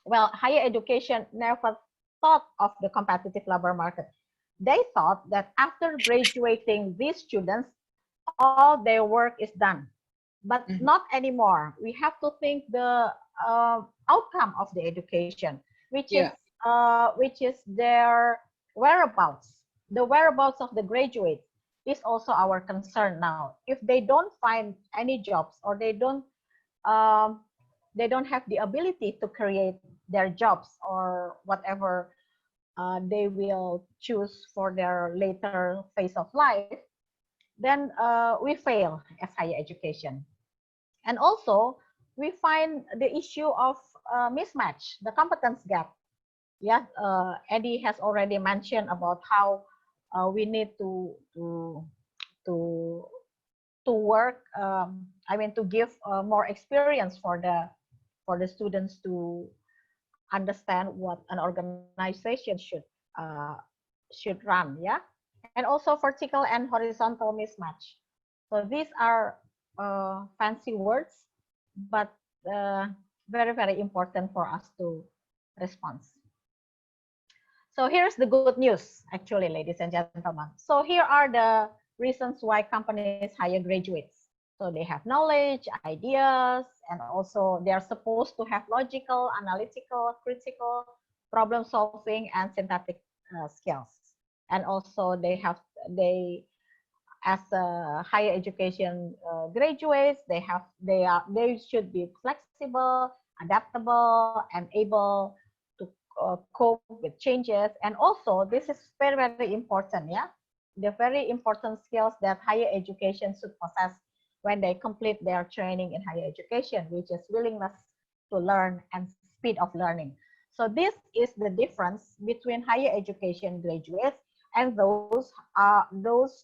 well, higher education never thought of the competitive labor market. They thought that after graduating these students, all their work is done. But not anymore. We have to think the outcome of the education, which is their whereabouts. The whereabouts of the graduate is also our concern now. If they don't find any jobs, or they don't have the ability to create their jobs or whatever they will choose for their later phase of life, then we fail as higher education. And also, we find the issue of mismatch, the competence gap. Yeah, Eddie has already mentioned about how we need to to work. I mean, to give more experience for the students to understand what an organization uh, should run. Yeah, and also vertical and horizontal mismatch. So these are fancy words, but uh, very important for us to respond. So here's the good news, actually, ladies and gentlemen. So here are the reasons why companies hire graduates. So they have knowledge, ideas, and also they are supposed to have logical, analytical, critical, problem solving, and synthetic skills. And also they as higher education graduates, they should be flexible, adaptable, and able to cope with changes. And also, this is very important. Yeah, the very important skills that higher education should possess when they complete their training in higher education, which is willingness to learn and speed of learning. So this is the difference between higher education graduates and those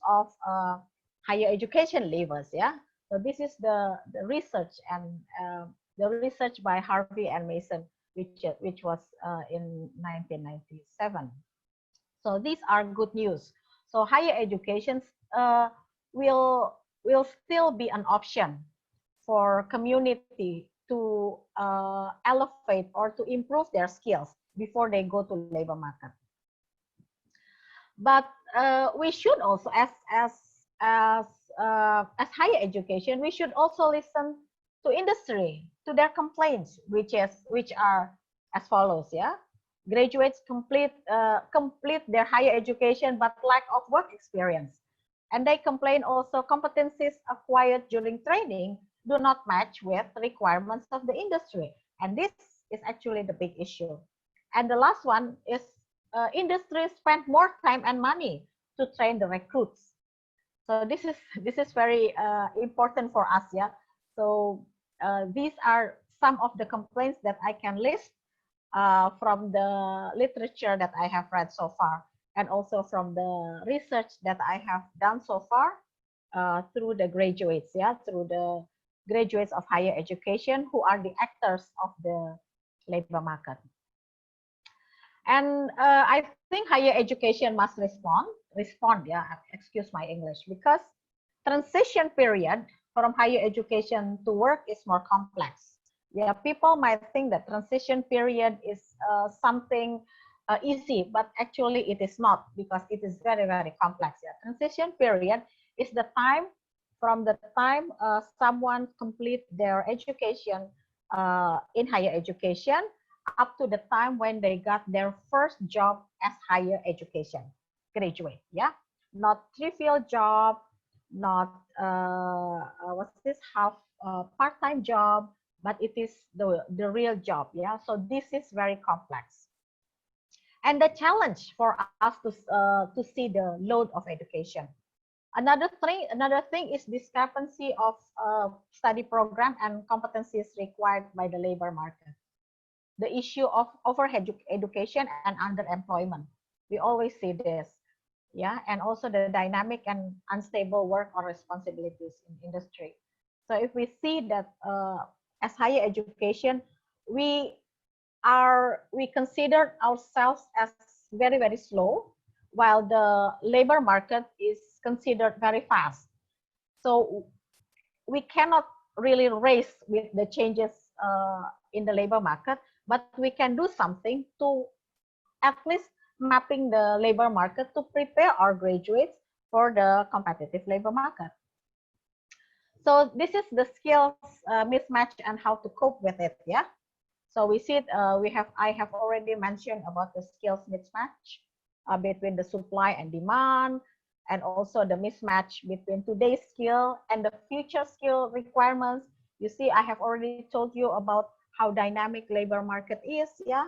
of higher education levels. Yeah, so this is the research and the research by Harvey and Mason, which was in 1997. So these are good news. So higher education uh, will will still be an option for community to elevate or to improve their skills before they go to labor market. But we should also, as higher education, we should also listen to industry, to their complaints, which are as follows. Yeah, graduates complete their higher education but lack of work experience, and they complain also competencies acquired during training do not match with the requirements of the industry, and this is actually the big issue. And the last one is industries spend more time and money to train the recruits. So this is very important for us. Yeah. So these are some of the complaints that I can list from the literature that I have read so far, and also from the research that I have done so far through the graduates. Yeah, through the graduates of higher education who are the actors of the labor market. And I think higher education must respond, yeah, excuse my English, because transition period from higher education to work is more complex. Yeah, people might think that transition period is something easy, but actually it is not, because it is very complex. Yeah, transition period is the time from the time someone complete their education in higher education up to the time when they got their first job as higher education graduate. Yeah, not trivial job, not what's this, half part-time job, but it is the real job. Yeah, so this is very complex, and the challenge for us to see the load of education. Another thing is discrepancy of study program and competencies required by the labor market, the issue of education and underemployment. We always see this. Yeah, and also the dynamic and unstable work or responsibilities in industry. So if we see that as higher education, we we consider ourselves as very slow, while the labor market is considered very fast. So we cannot really race with the changes in the labor market, but we can do something to at least mapping the labor market to prepare our graduates for the competitive labor market. So this is the skills mismatch and how to cope with it. Yeah. So we see it. I have already mentioned about the skills mismatch between the supply and demand, and also the mismatch between today's skill and the future skill requirements. You see, I have already told you about how dynamic labor market is. Yeah,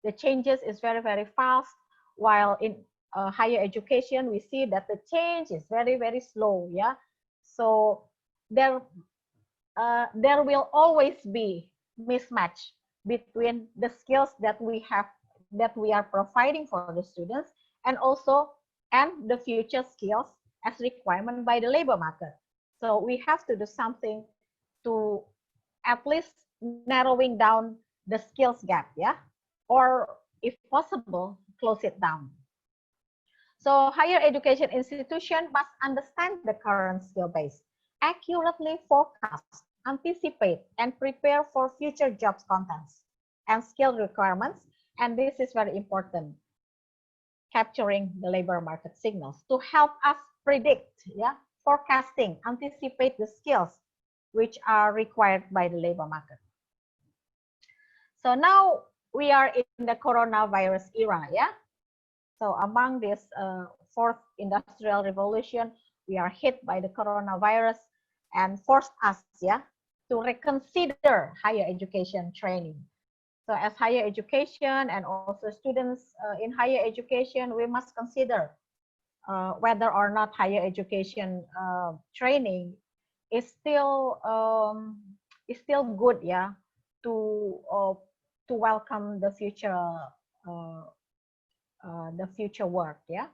the changes is very fast, while in higher education we see that the change is very slow. Yeah, so there will always be mismatch between the skills that we have that we are providing for the students, and also and the future skills as requirement by the labor market. So we have to do something to at least narrowing down the skills gap, yeah, or if possible, close it down. So higher education institution must understand the current skill base, accurately forecast, anticipate, and prepare for future jobs contents and skill requirements. And this is very important, capturing the labor market signals to help us predict, yeah, forecasting, anticipate the skills which are required by the labor market. So now we are in the coronavirus era, yeah. So among this fourth industrial revolution, we are hit by the coronavirus and forced us, yeah, to reconsider higher education training. So as higher education and also students in higher education, we must consider whether or not higher education training is still good, yeah, to welcome uh, the future work, yeah.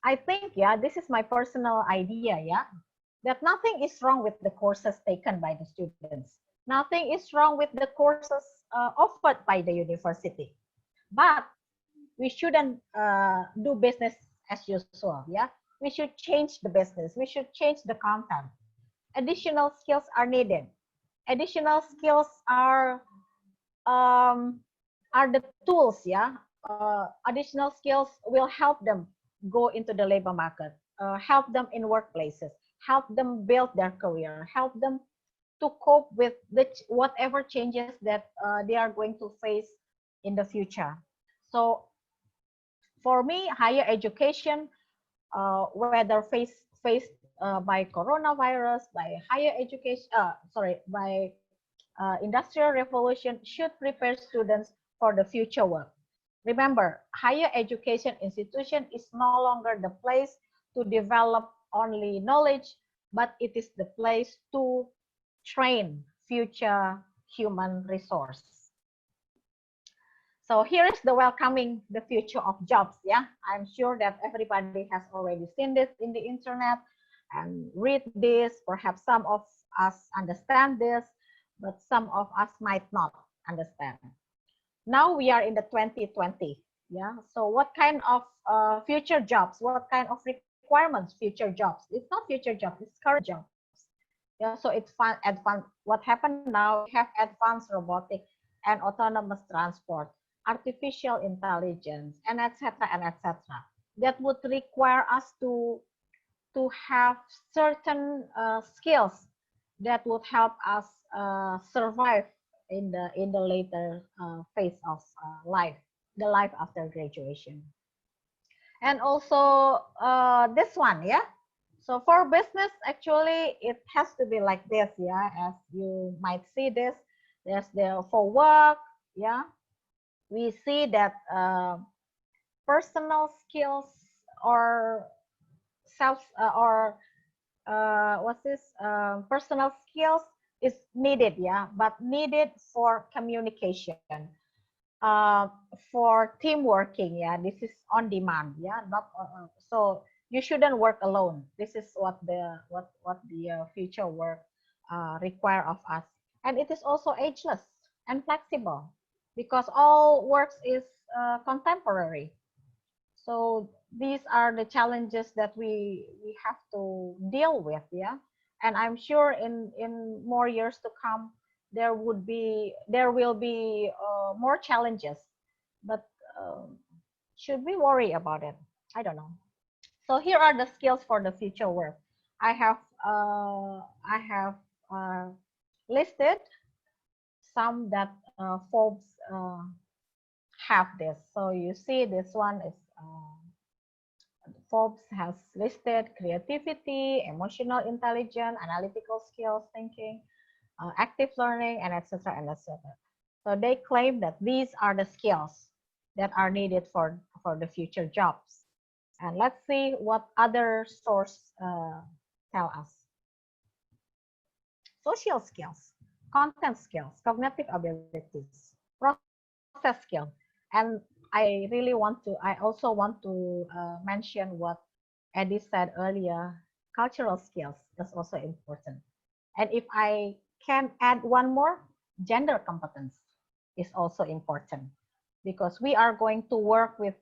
I think, yeah, this is my personal idea, yeah, that nothing is wrong with the courses taken by the students. Nothing is wrong with the courses offered by the university. But we shouldn't do business as usual, yeah. We should change the business. We should change the content. Additional skills are needed. Additional skills are the tools, yeah. Additional skills will help them go into the labor market, help them in workplaces, help them build their career, help them to cope with whatever changes that they are going to face in the future. So for me, higher education, whether faced by coronavirus, by higher education, by industrial revolution, should prepare students for the future work. Remember, higher education institution is no longer the place to develop only knowledge, but it is the place to train future human resource. So here is the welcoming the future of jobs. Yeah, I'm sure that everybody has already seen this in the internet and read this. Perhaps some of us understand this, but some of us might not understand. Now we are in the 2020. Yeah, so what kind of future jobs? What kind of requirements? Future jobs. It's not future jobs. It's current jobs. Yeah, so it's fun. Advanced. What happened now? We have advanced robotic and autonomous transport, artificial intelligence, and etc. and etc. That would require us to have certain skills that would help us survive in the later phase of life, the life after graduation. And also this one, yeah. So for business, actually, it has to be like this, yeah. As you might see this, there's the for work, yeah. We see that personal skills or self or what's this personal skills is needed, yeah, but needed for communication, uh, for team working, yeah. This is on demand, yeah, not so you shouldn't work alone. This is what the future work require of us. And it is also ageless and flexible because all works is contemporary. So these are the challenges that we have to deal with, yeah. And I'm sure in more years to come, there will be more challenges. But should we worry about it? I don't know. So here are the skills for the future work. I have listed some that Forbes have this. So you see, this one is Forbes has listed creativity, emotional intelligence, analytical skills, thinking, active learning, and etc. and etc. So they claim that these are the skills that are needed for the future jobs. And let's see what other sources tell us. Social skills, content skills, cognitive abilities. process skill. And I also want to mention what Eddie said earlier, cultural skills is also important. And if I can add one more, gender competence is also important, because we are going to work with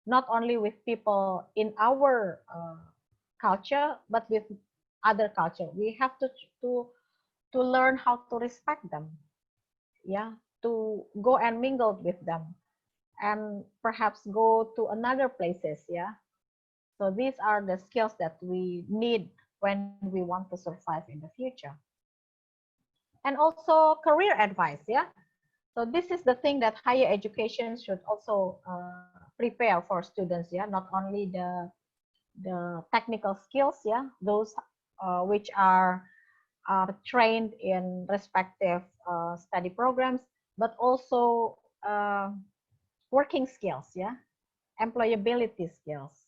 not only with people in our culture, but with other culture. We have to learn how to respect them, yeah, to go and mingle with them, and perhaps go to another places, yeah. So these are the skills that we need when we want to survive in the future. And also career advice, yeah. So this is the thing that higher education should also prepare for students, yeah, not only the technical skills, yeah, those which are trained in respective study programs, but also working skills, yeah, employability skills,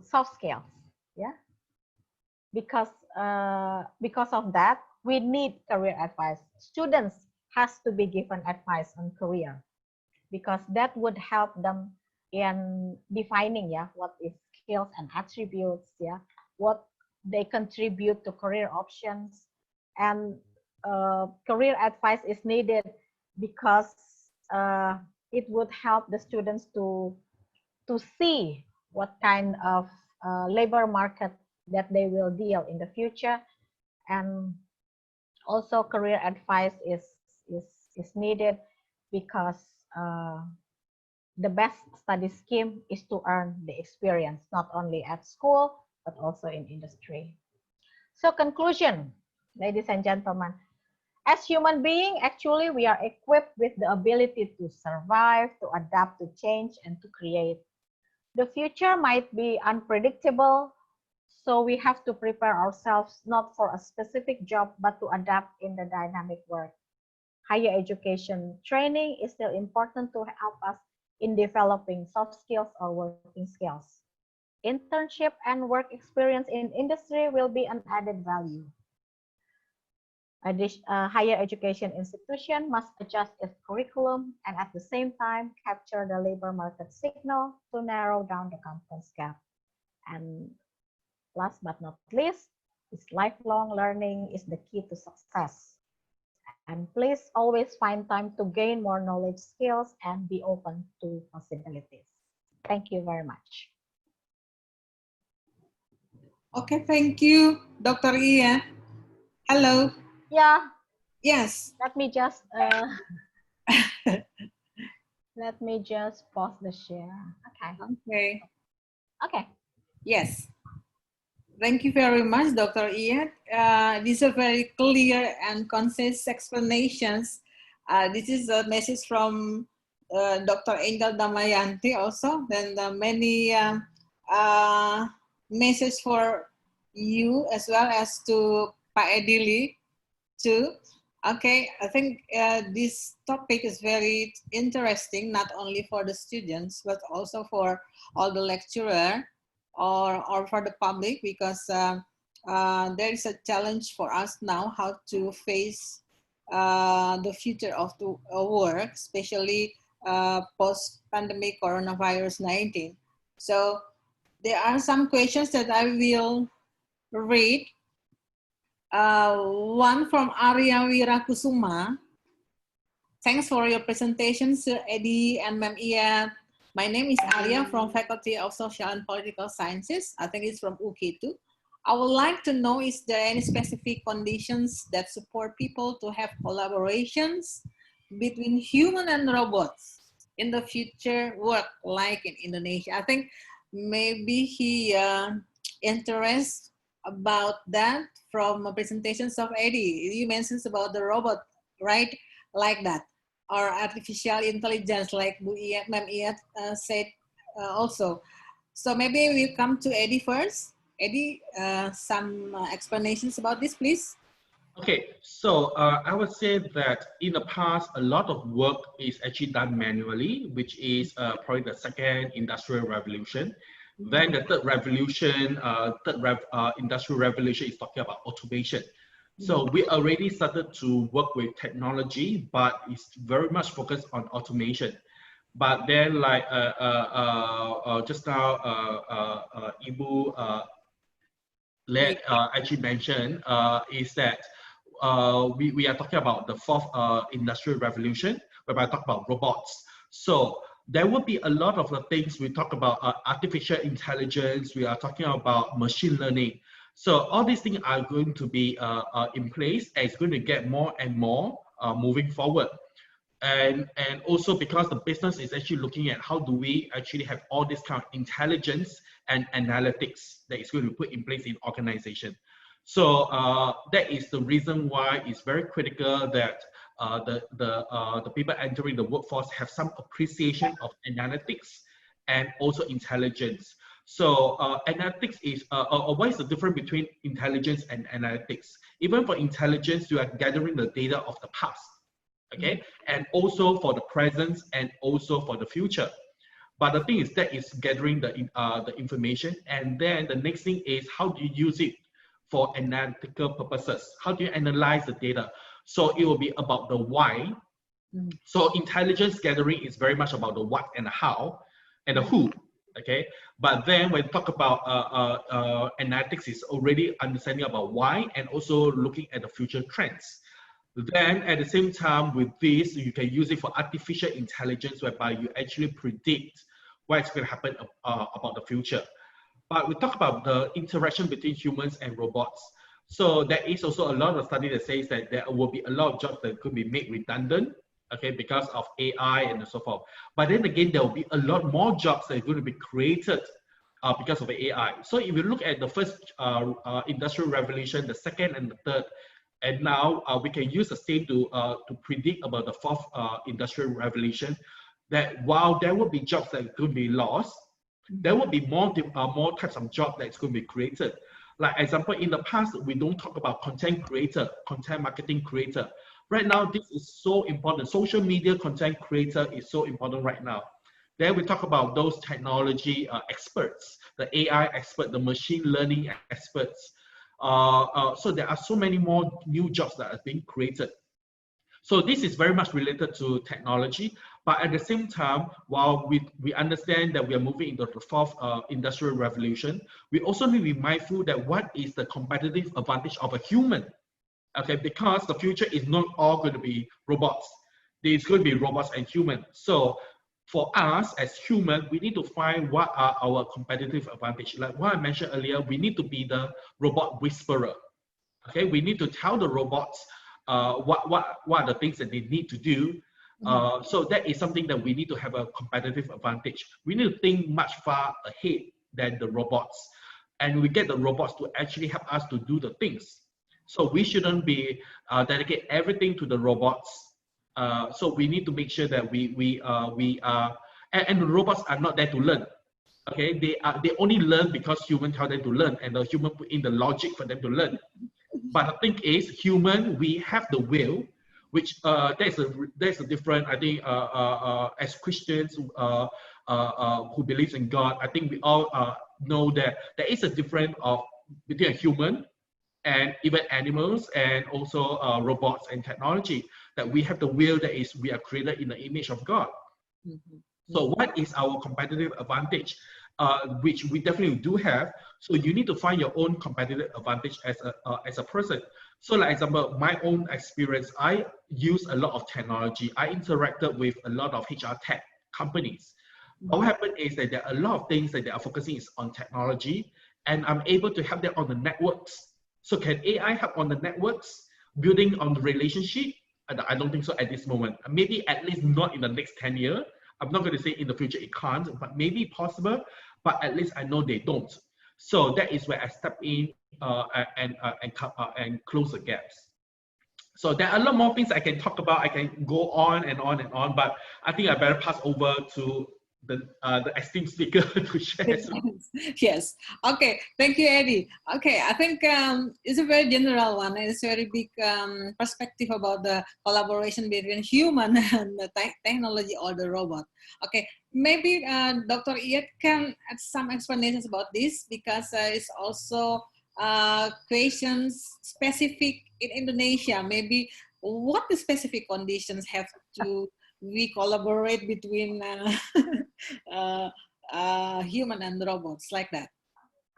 soft skills, yeah. Because of that, we need career advice. Students has to be given advice on career, because that would help them in defining, yeah, what is skills and attributes, yeah, what they contribute to career options. And career advice is needed because it would help the students to see what kind of labor market that they will deal in the future. And also career advice is needed because the best study scheme is to earn the experience, not only at school, but also in industry. So conclusion, ladies and gentlemen, as human beings, actually, we are equipped with the ability to survive, to adapt to change, and to create. The future might be unpredictable, so we have to prepare ourselves not for a specific job, but to adapt in the dynamic world. Higher education training is still important to help us in developing soft skills or working skills. Internship and work experience in industry will be an added value. Higher education institution must adjust its curriculum and at the same time capture the labor market signal to narrow down the competence gap. And last but not least, is lifelong learning is the key to success. And please always find time to gain more knowledge, skills, and be open to possibilities. Thank you very much. Okay, thank you, Dr. Ia. Hello. Yeah. Yes. Let me just let me just pause the share. Okay. Okay. Okay. Yes. Thank you very much, Dr. Ian. These are very clear and concise explanations. This is a message from Dr. Angel Damayanti also. Then many message for you as well as to Pak Edili too. Okay, I think this topic is very interesting, not only for the students, but also for all the lecturer or for the public, because there is a challenge for us now how to face the future of the work, especially post-pandemic coronavirus 19. So there are some questions that I will read. One from Arya Wirakusuma. Thanks for your presentation, Sir Eddie and Ma'am Ia. My name is Arya from Faculty of Social and Political Sciences. I think it's from UK too. I would like to know, is there any specific conditions that support people to have collaborations between human and robots in the future work, like in Indonesia? I think maybe he interested about that from presentations of Eddie. You mentioned about the robot, right? Like that. Or artificial intelligence, like Bu Iyat, Ma'am Iyat said also. So maybe we'll come to Eddie first. Eddie, some explanations about this, please. Okay, so I would say that in the past, a lot of work is actually done manually, which is probably the second industrial revolution. Then the third revolution, industrial revolution is talking about automation. So we already started to work with technology, but it's very much focused on automation. But then, like just now, Ibu actually mentioned, is that we are talking about the fourth industrial revolution, whereby I talk about robots. So there will be a lot of the things we talk about artificial intelligence, we are talking about machine learning. So all these things are going to be in place, and it's going to get more and more moving forward. And also because the business is actually looking at how do we actually have all this kind of intelligence and analytics that is going to be put in place in organization. So that is the reason why it's very critical that the people entering the workforce have some appreciation of analytics and also intelligence. So analytics is, what is the difference between intelligence and analytics? Even for intelligence, you are gathering the data of the past, okay? And also for the present and also for the future. But the thing is that is gathering the information, and then the next thing is how do you use it for analytical purposes? How do you analyze the data? So it will be about the why. So intelligence gathering is very much about the what and the how and the who, okay? But then when we talk about analytics, is already understanding about why and also looking at the future trends. Then at the same time with this, you can use it for artificial intelligence, whereby you actually predict what's going to happen about the future. But we talk about the interaction between humans and robots. So there is also a lot of study that says that there will be a lot of jobs that could be made redundant, okay, because of AI and so forth. But then again, there will be a lot more jobs that are going to be created because of AI. So if you look at the first industrial revolution, the second and the third, and now we can use the same to predict about the fourth industrial revolution, that while there will be jobs that are going to be lost, there will be more types of jobs that's going to be created. Like example, in the past, we don't talk about content creator, content marketing creator. Right now, this is so important. Social media content creator is so important right now. Then we talk about those technology experts, the AI expert, the machine learning experts. So there are so many more new jobs that are being created. So this is very much related to technology, but at the same time, while we understand that we are moving into the fourth industrial revolution, we also need to be mindful that what is the competitive advantage of a human, okay? Because the future is not all going to be robots. There's going to be robots and humans. So for us as humans, we need to find what are our competitive advantage. Like what I mentioned earlier, we need to be the robot whisperer, okay? We need to tell the robots what are the things that they need to do. So that is something that we need to have a competitive advantage. We need to think much far ahead than the robots, and we get the robots to actually help us to do the things. So we shouldn't be dedicate everything to the robots. So we need to make sure that we are, and the robots are not there to learn. Okay, they only learn because humans tell them to learn, and the human put in the logic for them to learn. But the thing is, human, we have the will, which there's a different. I think as Christians who believes in God, I think we all know that there is a difference between a human and even animals and also robots and technology. That we have the will, that is we are created in the image of God. So what is our competitive advantage? Which we definitely do have. So you need to find your own competitive advantage as a person. So like example, my own experience, I use a lot of technology. I interacted with a lot of HR tech companies. But what happened is that there are a lot of things that they are focusing on technology, and I'm able to help them on the networks. So can AI help on the networks, building on the relationship? I don't think so at this moment. Maybe at least not in the next 10 years. I'm not going to say in the future it can't, but maybe possible, but at least I know they don't. So that is where I step in and close the gaps. So there are a lot more things I can talk about. I can go on and on and on, but I think I better pass over to the esteemed speaker to share. Yes. Okay. Thank you, Eddie. Okay. I think it's a very general one. It's a very big perspective about the collaboration between human and the technology or the robot. Okay. Maybe Dr. Iet can add some explanations about this, because it's also questions specific in Indonesia. Maybe what the specific conditions have to we collaborate between human and robots like that.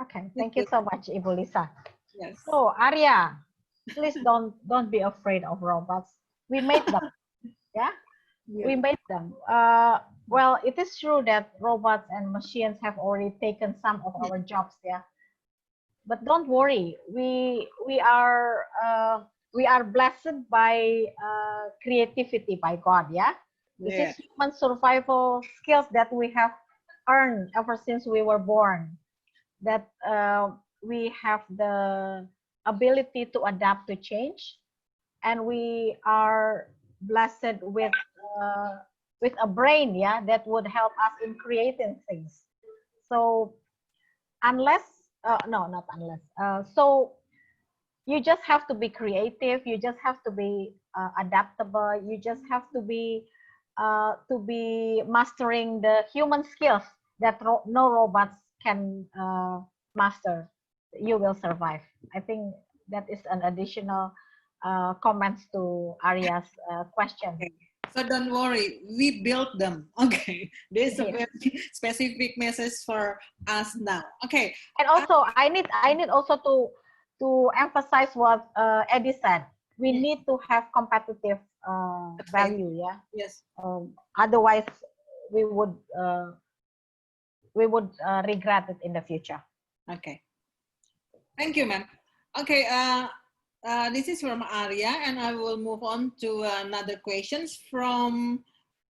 Okay, thank you so much, Ibu Lisa. Yes. So Arya, please don't be afraid of robots. We made them. Yeah, we made them. Well, it is true that robots and machines have already taken some of our jobs. Yeah, but don't worry. We are blessed by creativity by God. Yeah, this is human survival skills that we have earned ever since we were born. That we have the ability to adapt to change, and we are blessed with a brain, yeah, that would help us in creating things. So unless no, not unless, so you just have to be creative, you just have to be adaptable, you just have to be mastering the human skills that no robots can master. You will survive. I think that is an additional comments to Arya's question. Okay. So don't worry, we built them. Okay, there's a very specific message for us now. Okay, and also I need also to emphasize what Eddie said. We need to have competitive value. Yeah. Yes. Otherwise, we would regret it in the future. Okay. Thank you, ma'am. Okay. This is from Arya, and I will move on to another questions from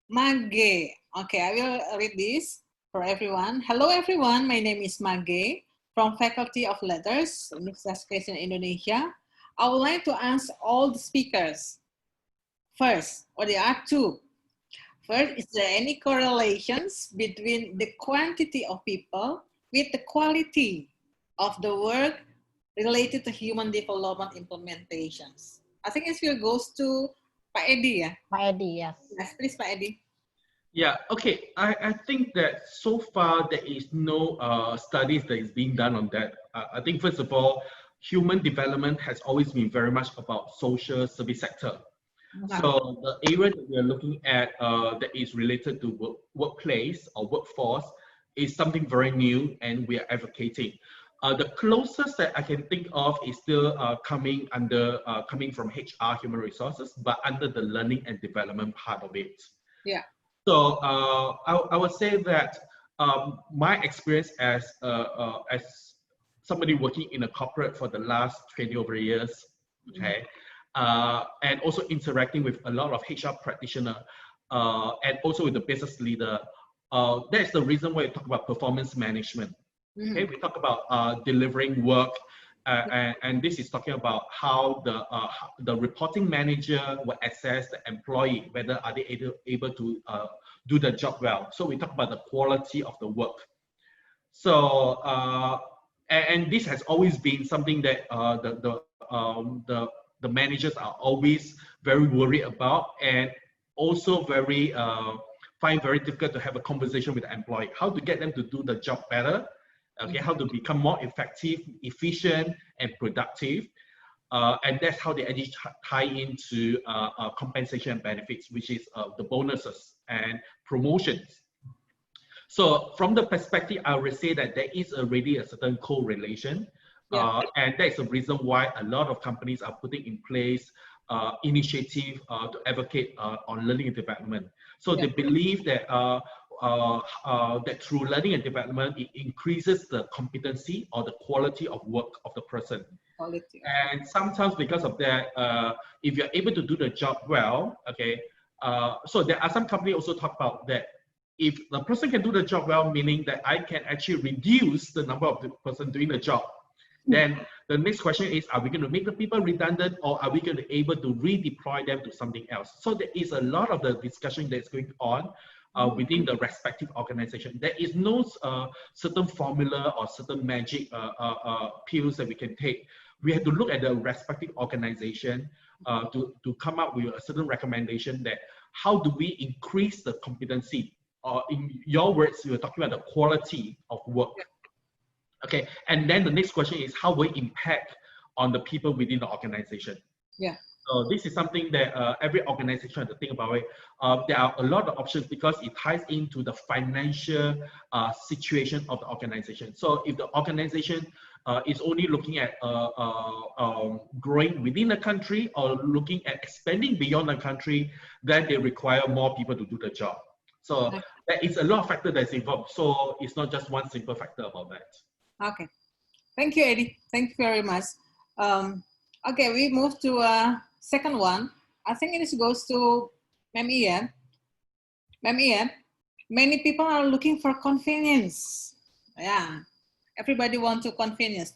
Mage. Okay, I will read this for everyone. Hello, everyone. My name is Mage from Faculty of Letters, Universitas Kristen, Indonesia. I would like to ask all the speakers. First, or there are two. First, is there any correlations between the quantity of people with the quality of the work related to human development implementations? I think it will goes to Pak Edi, yeah? Pak Edi, yes. Yes, please, Pak Edi. Yeah, okay. I think that so far there is no studies that is being done on that. I think first of all, human development has always been very much about social service sector. So the area that we are looking at that is related to workplace or workforce is something very new, and we are advocating. The closest that I can think of is still coming from HR, human resources, but under the learning and development part of it. Yeah. So I would say that my experience as somebody working in a corporate for the last 20 over years, okay, and also interacting with a lot of HR practitioner and also with the business leader, that's the reason why we talk about performance management. Okay, we talk about delivering work, and this is talking about how the reporting manager will assess the employee, whether are they able to do the job well. So we talk about the quality of the work. So and this has always been something that the managers are always very worried about, and also find very difficult to have a conversation with the employee, how to get them to do the job better. Okay, how to become more effective, efficient, and productive, and that's how they actually tie into compensation and benefits, which is the bonuses and promotions. So from the perspective, I would say that there is already a certain correlation, and that's the reason why a lot of companies are putting in place initiative to advocate on learning and development. So they believe that that through learning and development, it increases the competency or the quality of work of the person. Quality. And sometimes because of that, if you're able to do the job well, okay, so there are some companies also talk about that if the person can do the job well, meaning that I can actually reduce the number of the person doing the job, then the next question is, are we going to make the people redundant, or are we going to be able to redeploy them to something else? So there is a lot of the discussion that's going on within the respective organization. There is no certain formula or certain magic pills that we can take. We have to look at the respective organization to come up with a certain recommendation that how do we increase the competency, or in your words, you were talking about the quality of work. Okay, and then the next question is how will it impact on the people within the organization? Yeah. So this is something that every organization has to think about it. There are a lot of options because it ties into the financial situation of the organization. So if the organization is only looking at growing within the country or looking at expanding beyond the country, then they require more people to do the job. So there is a lot of factors that's involved. So it's not just one simple factor about that. Okay. Thank you, Eddie. Thank you very much. Okay, we move to second one. I think it goes to Ma'am Ian. Ma'am Ian, many people are looking for convenience. Yeah, everybody wants to be convenience,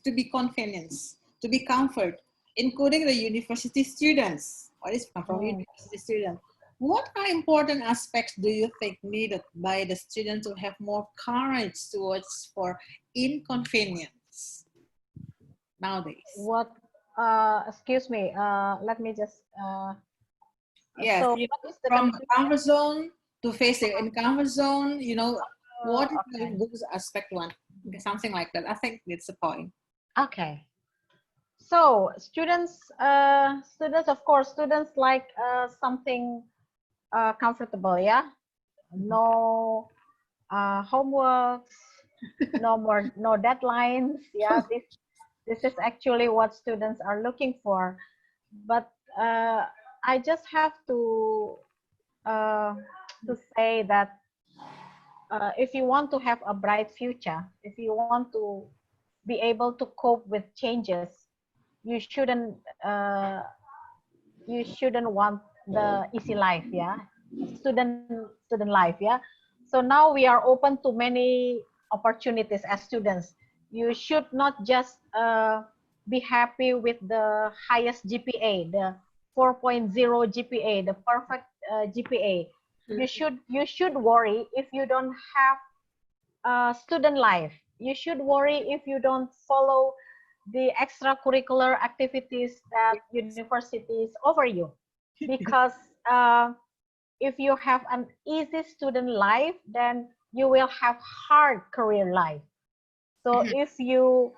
to be comfort, including the university students. What is from university students? What are important aspects do you think needed by the student to have more courage towards for inconvenience nowadays? What? Excuse me. Let me just. Yes, So you what know, is the from the comfort zone to face the in comfort zone, you know, what is okay. the good aspect one? Something like that. I think that's the point. Okay. So students, of course, students like something comfortable. Yeah. No homeworks. No deadlines. Yeah. This is actually what students are looking for. But I just have to say that if you want to have a bright future, if you want to be able to cope with changes, you shouldn't uh, you shouldn't want the easy life, yeah, student life, yeah. So now we are open to many opportunities as students. You should not just be happy with the highest GPA, the 4.0 GPA, the perfect GPA. You should worry if you don't have student life. You should worry if you don't follow the extracurricular activities that universities offer you, because if you have an easy student life, then you will have hard career life. So if you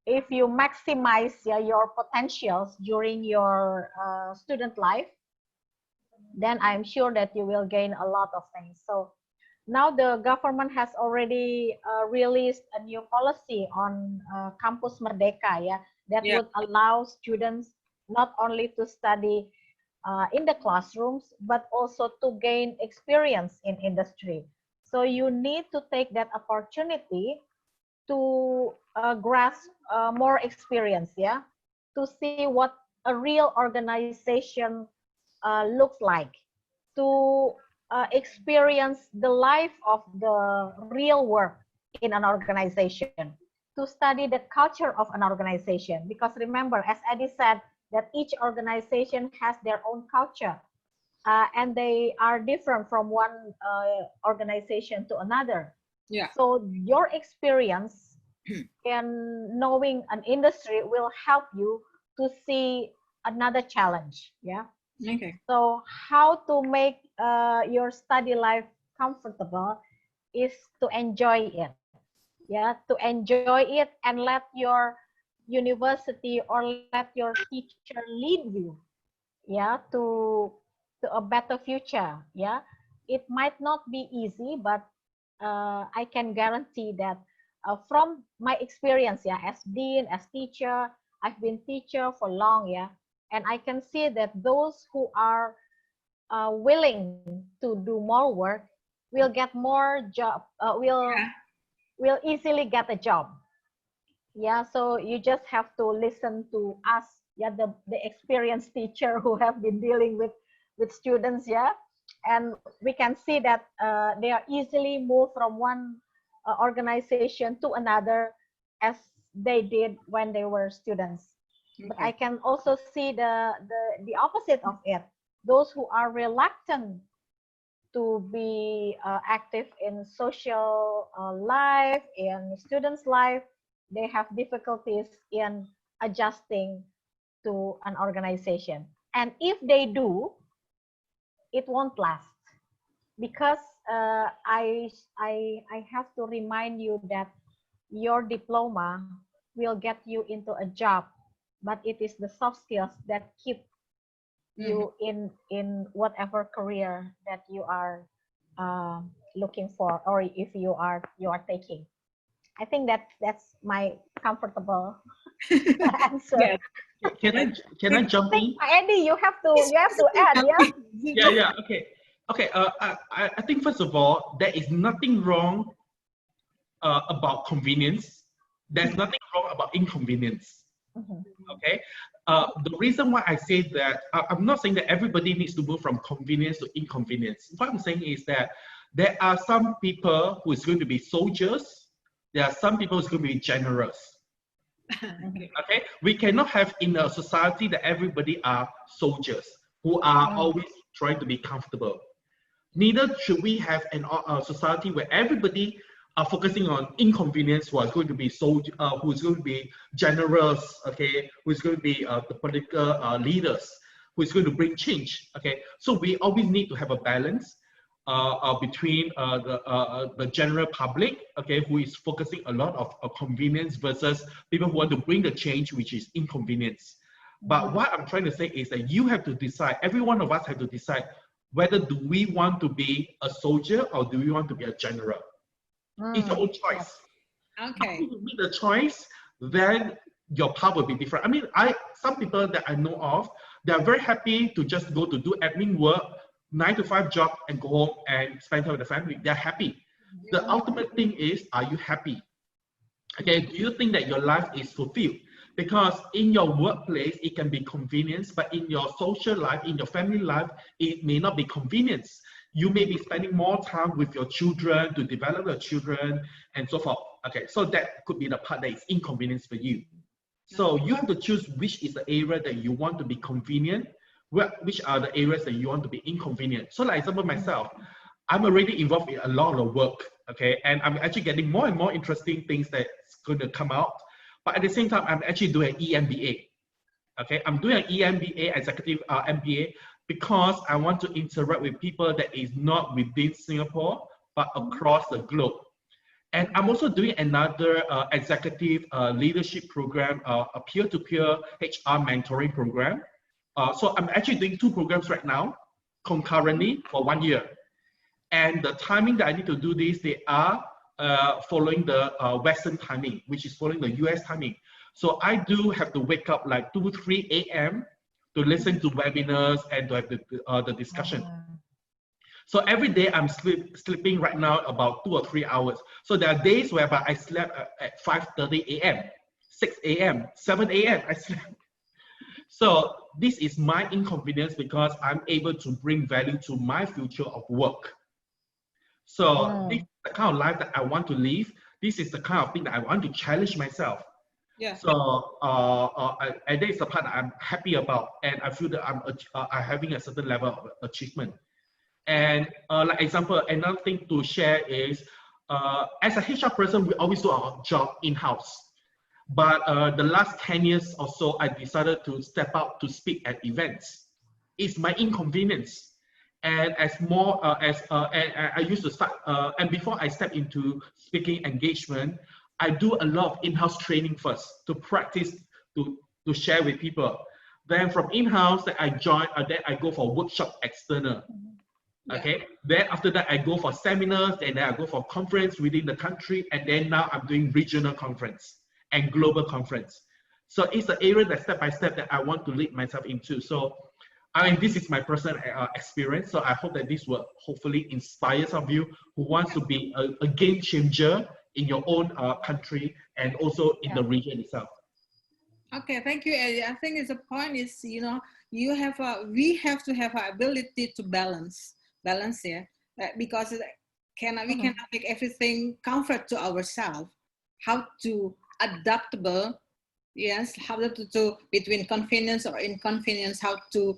maximize, yeah, your potentials during your student life, then I'm sure that you will gain a lot of things. So now the government has already released a new policy on Campus Merdeka, yeah, that Yeah. would allow students not only to study in the classrooms, but also to gain experience in industry. So you need to take that opportunity to grasp more experience, yeah, to see what a real organization looks like, to experience the life of the real work in an organization, to study the culture of an organization. Because remember, as Eddie said, that each organization has their own culture, and they are different from one organization to another. Yeah. So your experience in knowing an industry will help you to see another challenge. Yeah. Okay. So how to make your study life comfortable is to enjoy it. Yeah, to enjoy it and let your university or let your teacher lead you, yeah, to a better future. Yeah, it might not be easy, but I can guarantee that from my experience, yeah, as dean, as teacher, I've been teacher for long, yeah, and I can see that those who are willing to do more work will get more job, will easily get a job. Yeah, so you just have to listen to us, yeah, the experienced teacher who have been dealing with students, yeah, and we can see that they are easily moved from one organization to another as they did when they were students. But I can also see the opposite of it. Those who are reluctant to be active in social life, in students' life, they have difficulties in adjusting to an organization. And if they do, it won't last, because I have to remind you that your diploma will get you into a job, but it is the soft skills that keep you in whatever career that you are looking for, or if you are taking. I think that's my comfortable answer. Yeah. Can I jump in? Eddie, you have to add, yeah. Yeah. Okay. I think first of all, there is nothing wrong about convenience. There's nothing wrong about inconvenience. Okay. The reason why I say that, I'm not saying that everybody needs to move from convenience to inconvenience. What I'm saying is that there are some people who is going to be soldiers. There are some people who is going to be generous. Okay, we cannot have in a society that everybody are soldiers who are always trying to be comfortable. Neither should we have a society where everybody are focusing on inconvenience, who are going to be who is going to be generous, okay, who is going to be the political leaders, who is going to bring change. Okay, so we always need to have a balance between the general public, okay, who is focusing a lot of convenience versus people who want to bring the change, which is inconvenience. But what I'm trying to say is that you have to decide, every one of us have to decide, whether do we want to be a soldier or do we want to be a general? It's your own choice. Okay. If you make the choice, then your path will be different. I mean, some people that I know of, they are very happy to just go to do admin work, 9-to-5 job, and go home and spend time with the family. They're happy. The ultimate thing is, are you happy? Okay, do you think that your life is fulfilled? Because in your workplace, it can be convenience, but in your social life, in your family life, it may not be convenience. You may be spending more time with your children to develop your children and so forth. Okay, so that could be the part that is inconvenience for you. So you have to choose which is the area that you want to be convenient, which are the areas that you want to be inconvenient. So like example myself, I'm already involved in a lot of work, okay, and I'm actually getting more and more interesting things that's going to come out. But at the same time, I'm actually doing an EMBA. Okay, I'm doing an EMBA, executive MBA, because I want to interact with people that is not within Singapore, but across the globe. And I'm also doing another executive leadership program, a peer-to-peer HR mentoring program. So I'm actually doing 2 programs right now, concurrently for 1 year. And the timing that I need to do this, they are following the Western timing, which is following the US timing. So I do have to wake up like 2-3 a.m. to listen to webinars and to have the discussion. So every day I'm sleeping right now about 2 or 3 hours. So there are days whereby I slept at 5:30 a.m., 6 a.m., 7 a.m. I slept. So this is my inconvenience because I'm able to bring value to my future of work. So this is the kind of life that I want to live. This is the kind of thing that I want to challenge myself. Yeah. So and that is the part that I'm happy about, and I feel that I'm having a certain level of achievement. And like example, another thing to share is, as a HR person, we always do our job in-house. But the last 10 years or so, I decided to step out to speak at events. It's my inconvenience. And as more, and I used to start, and before I step into speaking engagement, I do a lot of in-house training first to practice, to share with people. Then from in-house, that I join, then I go for workshop external. Okay, then after that I go for seminars, and then I go for conference within the country, and then now I'm doing regional conference and global conference. So it's an area that step by step that I want to lead myself into. So I mean, this is my personal experience. So I hope that this will hopefully inspire some of you who wants to be a game changer in your own country and also in the region itself. Okay, thank you, Eddie. I think the point is, you know, we have to have our ability to balance here, because we cannot make everything comfort to ourselves. How to adaptable, yes, how to between convenience or inconvenience, how to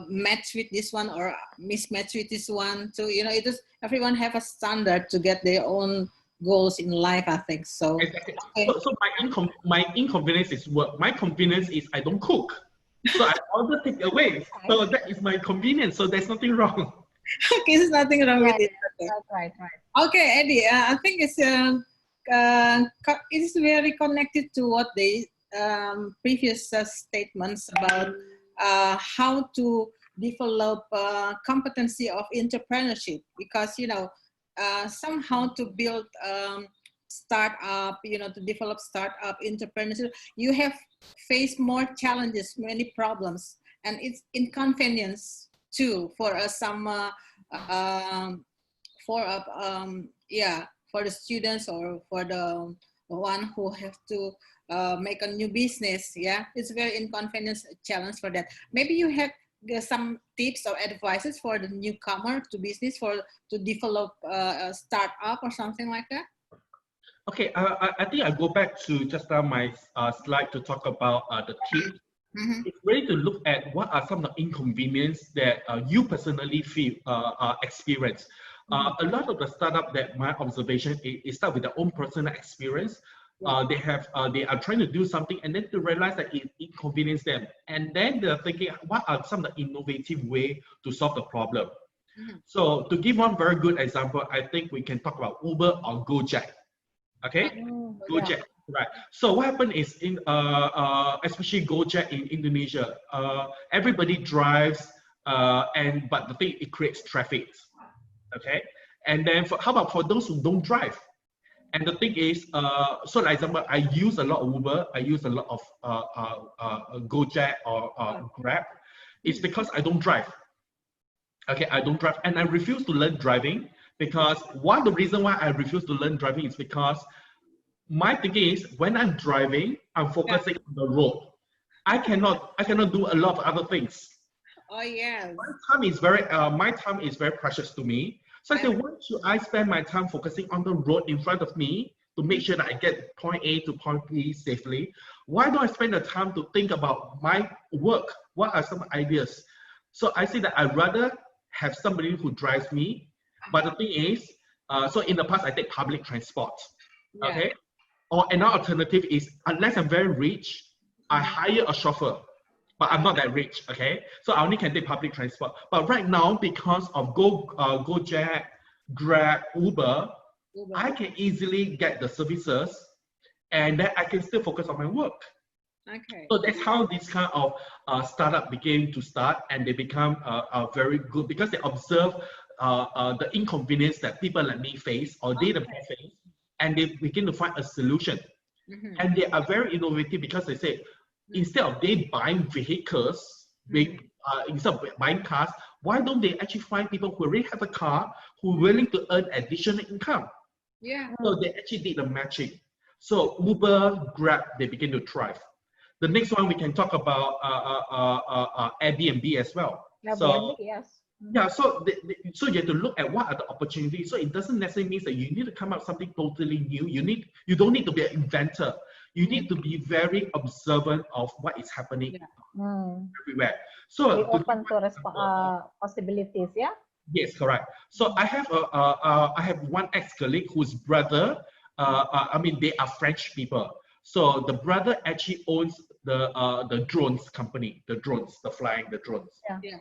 match with this one or mismatch with this one. So, you know, it is, everyone have a standard to get their own goals in life, I think. So, exactly. Okay. So my inconvenience is work. My convenience is I don't cook. So I order takeaway. So that is my convenience. So there's nothing wrong. Okay, there's nothing wrong with it. Okay. Right. Okay, Eddie, I think it's it is very connected to what they previous statements about how to develop competency of entrepreneurship, because somehow to build startup, to develop startup entrepreneurship, you have faced more challenges, many problems, and it's inconvenience too for some for the students or for the one who have to make a new business. Yeah, it's very inconvenience challenge for that. Maybe you have some tips or advices for the newcomer to business to develop a startup or something like that. Okay, I think I go back to just my slide to talk about the tips. Mm-hmm. It's really to look at what are some of the inconvenience that you personally feel experience. A lot of the startup that my observation is start with their own personal experience. They are trying to do something and then to realize that it inconveniences them, and then they're thinking what are some of the innovative way to solve the problem. So to give one very good example, I think we can talk about Uber or Gojek. Okay, Gojek, right? So what happened is in especially Gojek in Indonesia, everybody drives, but the thing, it creates traffic. Okay, and then how about for those who don't drive? And the thing is, so for example, I use a lot of Uber, I use a lot of Gojek or Grab. It's because I don't drive. Okay, I don't drive, and I refuse to learn driving because one of the reasons why I refuse to learn driving is because my thinking is when I'm driving, I'm focusing on the road. I cannot do a lot of other things. Oh yes. My time is very precious to me. So I said, why should I spend my time focusing on the road in front of me to make sure that I get point A to point B safely? Why don't I spend the time to think about my work? What are some ideas? So I say that I'd rather have somebody who drives me. But the thing is, so in the past, I take public transport. Okay? Or another alternative is, unless I'm very rich, I hire a chauffeur. But I'm not that rich, okay? So I only can take public transport. But right now, because of Gojek, Grab, Uber, I can easily get the services, and then I can still focus on my work. Okay. So that's how this kind of startup began to start, and they become very good because they observe the inconvenience that people like me face or they themselves face, and they begin to find a solution. And they are very innovative because they say, instead of they buying vehicles, instead of buying cars, why don't they actually find people who already have a car who are willing to earn additional income? Yeah. So they actually did the matching. So Uber, Grab, they begin to thrive. The next one we can talk about Airbnb as well. Airbnb, yes. Yeah, so so you have to look at what are the opportunities. So it doesn't necessarily mean that you need to come up with something totally new. You don't need to be an inventor. You need to be very observant of what is happening everywhere. So be open to possibilities, yeah. Yes, correct. So I have one ex-colleague whose brother, I mean, they are French people. So the brother actually owns the drones company, the flying drones. Yeah.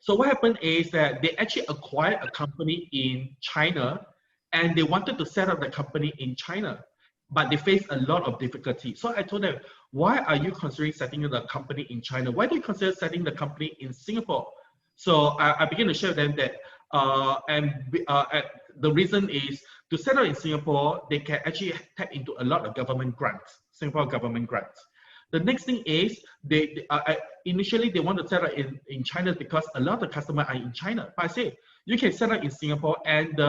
So what happened is that they actually acquired a company in China, and they wanted to set up the company in China, but they faced a lot of difficulty. So I told them, why are you considering setting up the company in China? Why do you consider setting the company in Singapore? So I began to share with them that, the reason is to set up in Singapore, they can actually tap into a lot of government grants, Singapore government grants. The next thing is, initially they want to set up in China because a lot of customers are in China. But I say, you can set up in Singapore, and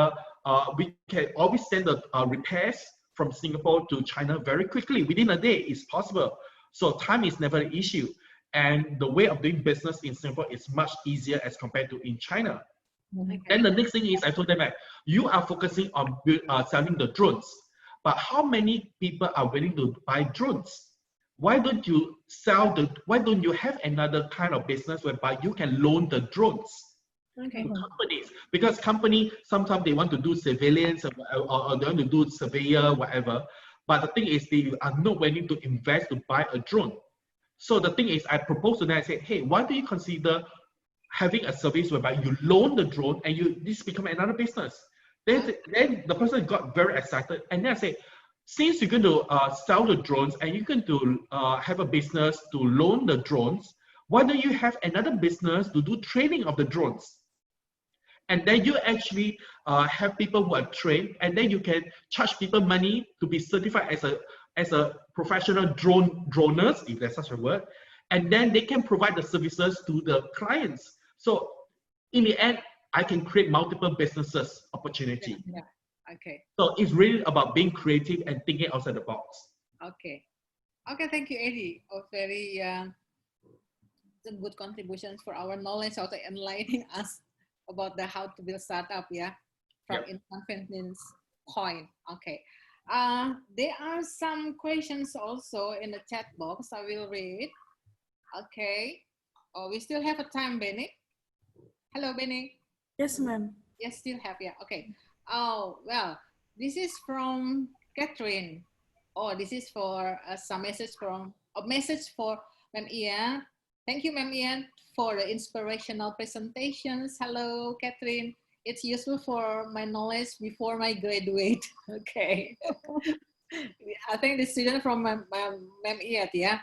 we can always send the repairs from Singapore to China very quickly. Within a day, it's possible. So time is never an issue. And the way of doing business in Singapore is much easier as compared to in China. Then the next thing is, I told them that you are focusing on selling the drones, but how many people are willing to buy drones? Why don't you why don't you have another kind of business whereby you can loan the drones to companies? Because companies, sometimes they want to do surveillance or they want to do surveyor, whatever. But the thing is, they are not willing to invest to buy a drone. So the thing is, I proposed to them, I said, hey, why do you consider having a service whereby you loan the drone and this become another business? Then the person got very excited, and then I said, since you're going to sell the drones and you're going to have a business to loan the drones, why don't you have another business to do training of the drones? And then you actually have people who are trained, and then you can charge people money to be certified as a professional droners, if there's such a word, and then they can provide the services to the clients. So in the end, I can create multiple businesses opportunity. Yeah. Okay. So it's really about being creative and thinking outside the box. Okay. Okay. Thank you, Eddie. Oh, very some good contributions for our knowledge, also enlightening us about the how to build startup. Yeah, from inconvenience point. Okay. There are some questions also in the chat box. I will read. Okay. Oh, we still have a time, Benny. Hello, Benny. Yes, ma'am. Yes, still have. Yeah. Okay. Oh, well, this is from Catherine. Oh, this is for some message from a message for Ma'am Ian. Thank you, Ma'am Ian, for the inspirational presentations. Hello, Catherine. It's useful for my knowledge before my graduate. Okay. I think the student from Ma'am Ian, yeah.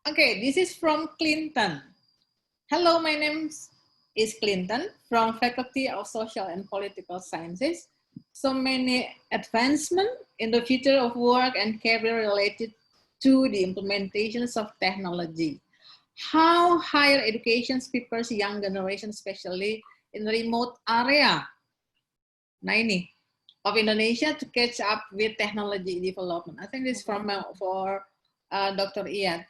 Okay, this is from Clinton. Hello, my name is Clinton from Faculty of Social and Political Sciences. So many advancement in the future of work and career related to the implementations of technology. How higher education prepares young generation, especially in remote area, of Indonesia to catch up with technology development. I think this is from for Dr. Ian.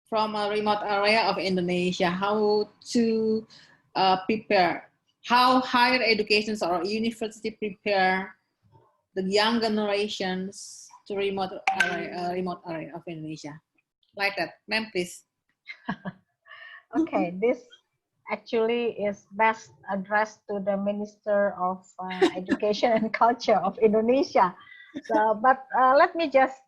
From a remote area of Indonesia, how to prepare, how higher educations or university prepare the young generations to remote area of Indonesia. Like that, ma'am, please. Okay, this actually is best addressed to the Minister of Education and Culture of Indonesia. So, but let me just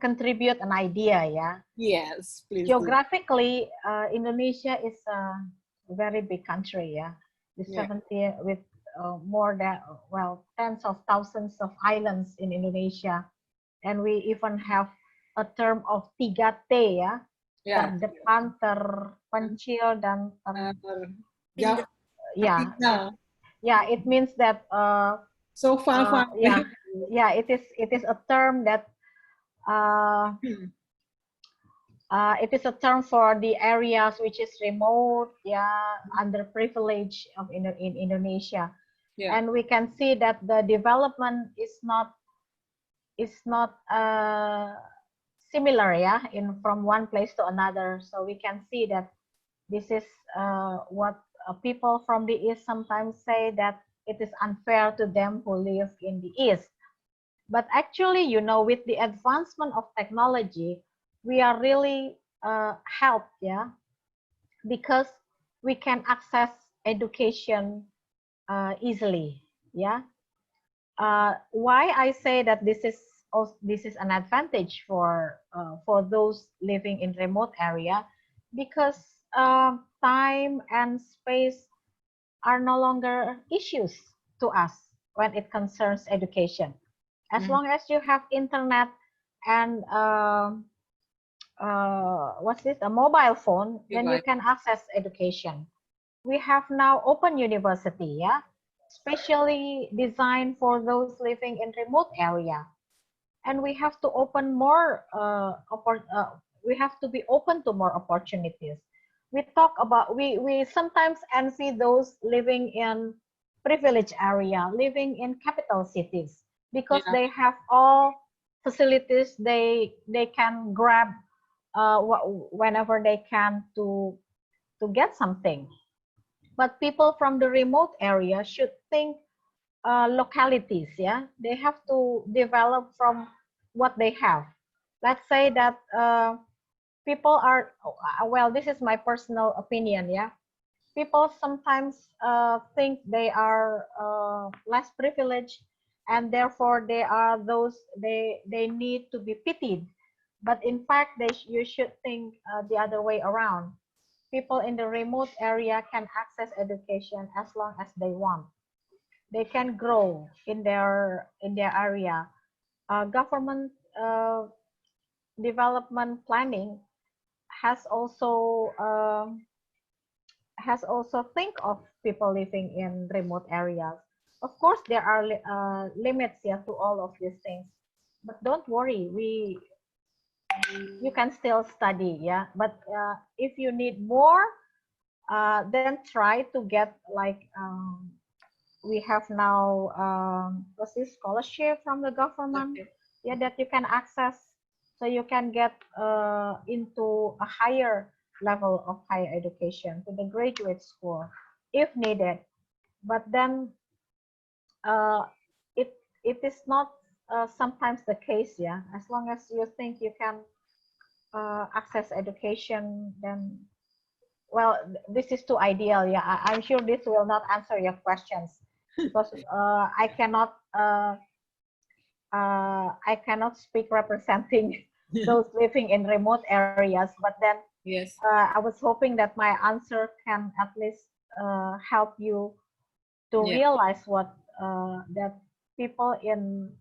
contribute an idea, yeah? Yes, please. Geographically, Indonesia is a very big country, yeah? With 70, with more than, well, tens of thousands of islands in Indonesia. And we even have a term of 3T, ya? Terdepan, terpencil, dan yeah. Yeah, it means that so far. Yeah, it is a term that it is a term for the areas which is remote, yeah, underprivileged in Indonesia. Yeah. And we can see that the development is not similar, yeah, from one place to another. So we can see that this is what people from the East sometimes say, that it is unfair to them who live in the East. But actually, you know, with the advancement of technology, we are really helped, yeah, because we can access education easily, yeah. Why I say that this is an advantage for those living in remote area, because time and space are no longer issues to us when it concerns education. As long as you have internet and a mobile phone, then you can access education. We have now open university, yeah, specially designed for those living in remote area, and we have to open more. We have to be open to more opportunities. We talk about we sometimes envy those living in privileged area, living in capital cities, because they have all facilities. They can grab whenever they can to get something. But people from the remote area should think localities, yeah. They have to develop from what they have. Let's say that people are, well, this is my personal opinion, yeah. People sometimes think they are less privileged, and therefore they are those, they need to be pitied. But in fact, you should think the other way around. People in the remote area can access education as long as they want. they can grow in their area. Government development planning has also think of people living in remote areas. Of course, there are limits, yeah, to all of these things, but don't worry, you can still study, yeah. But if you need more, then try to get like we have now what's this scholarship from the government, Okay. yeah, that you can access, so you can get into a higher level of higher education to the graduate school if needed. But then uh, it is not sometimes the case, yeah. As long as you think you can access education, then well, this is too ideal, yeah. I'm sure this will not answer your questions because I cannot speak representing those living in remote areas. But then Yes. I was hoping that my answer can at least help you to Yeah. realize what that people in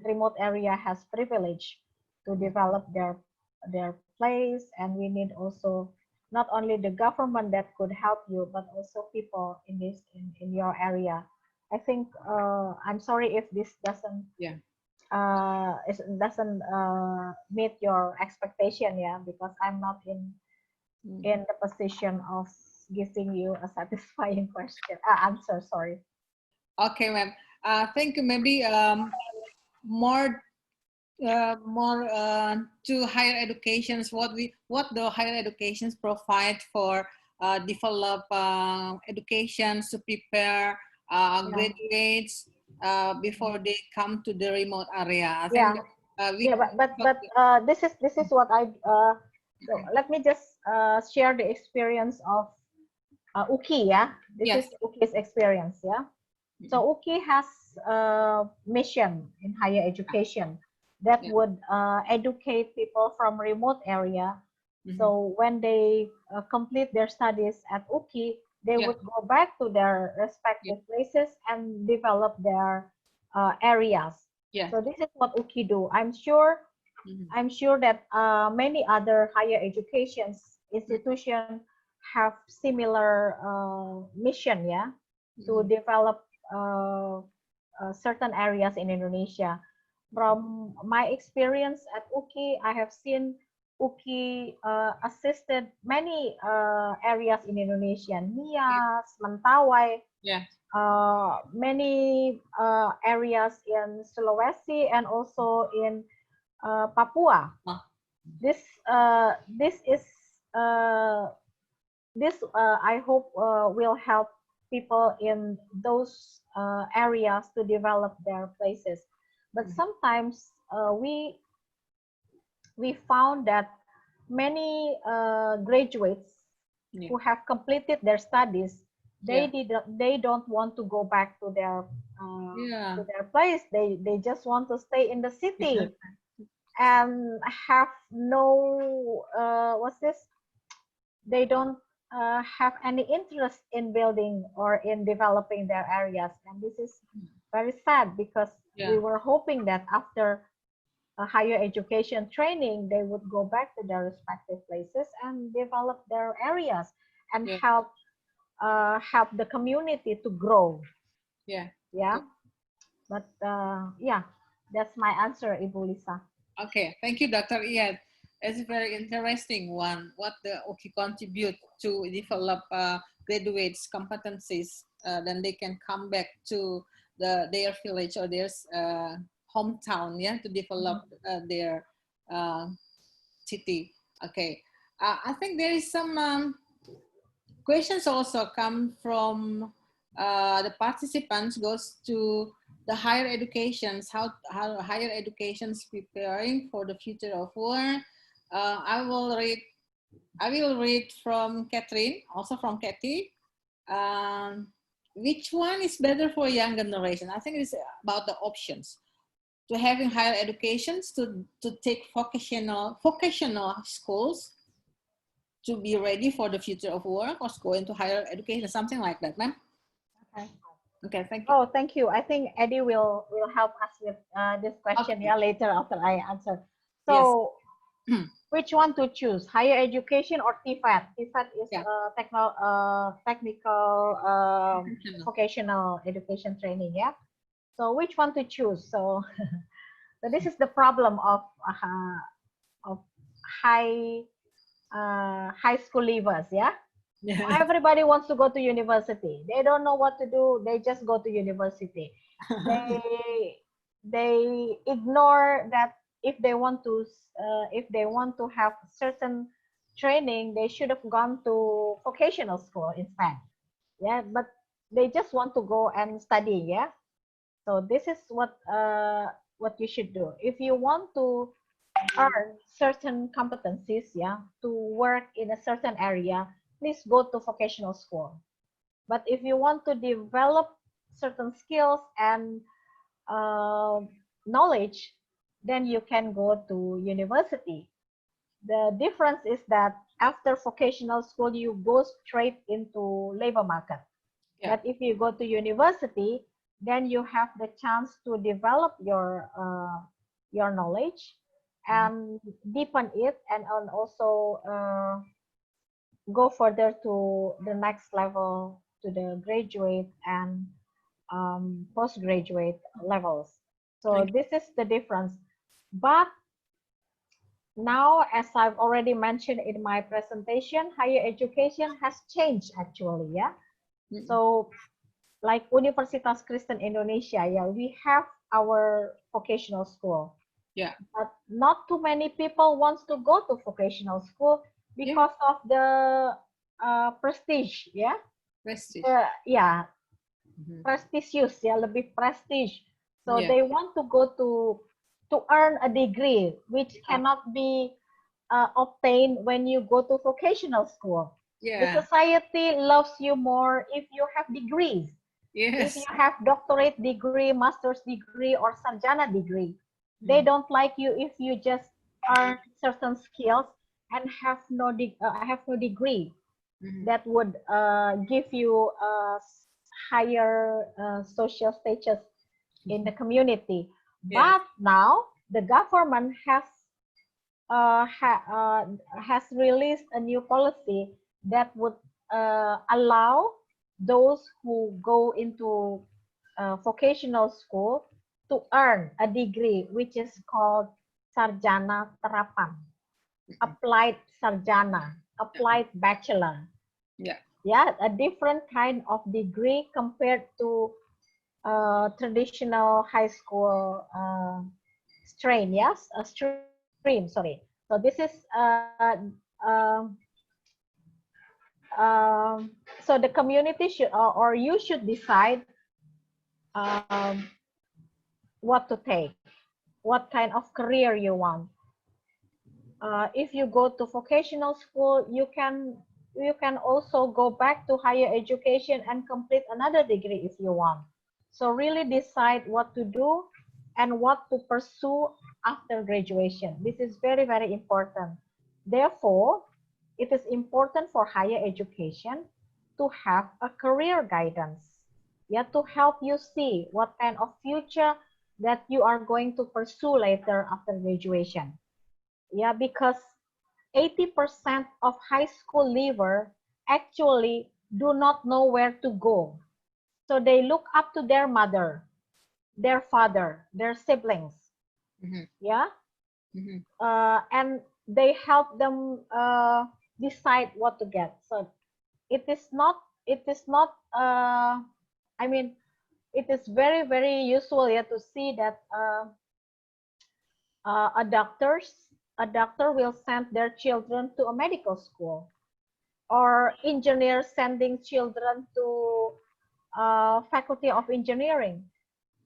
remote area has privilege to develop their place, and we need also not only the government that could help you, but also people in in your area. I think I'm sorry if this doesn't Yeah. doesn't meet your expectation, yeah, because I'm not in the position of giving you a satisfying answer, sorry. Okay, ma'am. I think maybe more to higher educations, what the higher educations provide for develop educations to prepare graduates before they come to the remote area. I think we but this is what I so let me just share the experience of Uki, yeah. This yes. is Uki's experience, yeah. So Uki has a mission in higher education that Yeah. would educate people from remote area. So when they complete their studies at Uki, they would go back to their respective places and develop their areas. Yeah. So this is what Uki do. I'm sure that many other higher education institutions have similar mission, yeah, to develop certain areas in Indonesia. From my experience at UKI, I have seen UKI assisted many areas in Indonesia, Nias, Mentawai, Yeah. many areas in Sulawesi and also in Papua. This is I hope will help people in those areas to develop their places. But sometimes we found that many graduates who have completed their studies, they don't want to go back to their place. They just want to stay in the city and have no what's this? They don't have any interest in building or in developing their areas, and this is very sad because we were hoping that after a higher education training, they would go back to their respective places and develop their areas and help the community to grow. But that's my answer, Ibu Lisa. Okay, thank you, Dr. Ian. It's a very interesting one. What the OKI contribute to develop graduates' competencies, then they can come back to their village or their hometown, yeah, to develop their city. Okay, I think there is some questions also come from the participants. Goes to the higher educations, how higher educations preparing for the future of work. I will read from Catherine, also from Kathy. Which one is better for young generation? I think it's about the options to having higher educations, to take vocational schools to be ready for the future of work, or go into higher education, something like that, ma'am. Okay. Okay, thank you. Oh, thank you. I think Eddie will help us with this question, Okay. yeah, later after I answer. Yes. So, which one to choose, higher education or TFAT? TFAT is Yeah. technical Professional. vocational education training, yeah. So which one to choose? So, so this is the problem of high high school leavers, yeah. Yeah. Everybody wants to go to university. They don't know what to do. They just go to university. They ignore that if they want to have certain training, they should have gone to vocational school instead. Yeah, but they just want to go and study. Yeah, so this is what you should do if you want to earn certain competencies, yeah, to work in a certain area. Please go to vocational school. But if you want to develop certain skills and uh, knowledge, then you can go to university. The difference is that after vocational school, you go straight into labor market. Yeah. But if you go to university, then you have the chance to develop your knowledge and deepen it, and also go further to the next level, to the graduate and postgraduate levels. So Thank you. this is the difference. But now, as I've already mentioned in my presentation, higher education has changed actually, yeah. So like Universitas Kristen Indonesia, yeah, we have our vocational school. Yeah. But not too many people wants to go to vocational school because of the prestige, yeah. Prestige. Yeah, prestigious, ya, lebih prestige. So Yeah. they want to go to earn a degree, which Ah. cannot be obtained when you go to vocational school. The Yeah. society loves you more if you have degrees. If Yes. you have doctorate degree, master's degree, or sarjana degree, they don't like you if you just earn certain skills and have no degree that would give you a higher social status in the community. Yeah. But now the government has released a new policy that would allow those who go into vocational school to earn a degree which is called sarjana terapan, applied sarjana, applied bachelor. Yeah. Yeah, a different kind of degree compared to traditional high school strain. Yes, a stream. Sorry. So this is so the community should or you should decide um, what to take, what kind of career you want. If you go to vocational school, you can also go back to higher education and complete another degree if you want. So really decide what to do and what to pursue after graduation. This is very, very important. Therefore, it is important for higher education to have a career guidance. Yeah, to help you see what kind of future that you are going to pursue later after graduation. Yeah, because 80% of high school leaver actually do not know where to go. So they look up to their mother, their father, their siblings. Yeah. And they help them decide what to get. So it is not I mean, it is very, very usual, yeah, to see that a doctor will send their children to a medical school, or engineers sending children to faculty of engineering.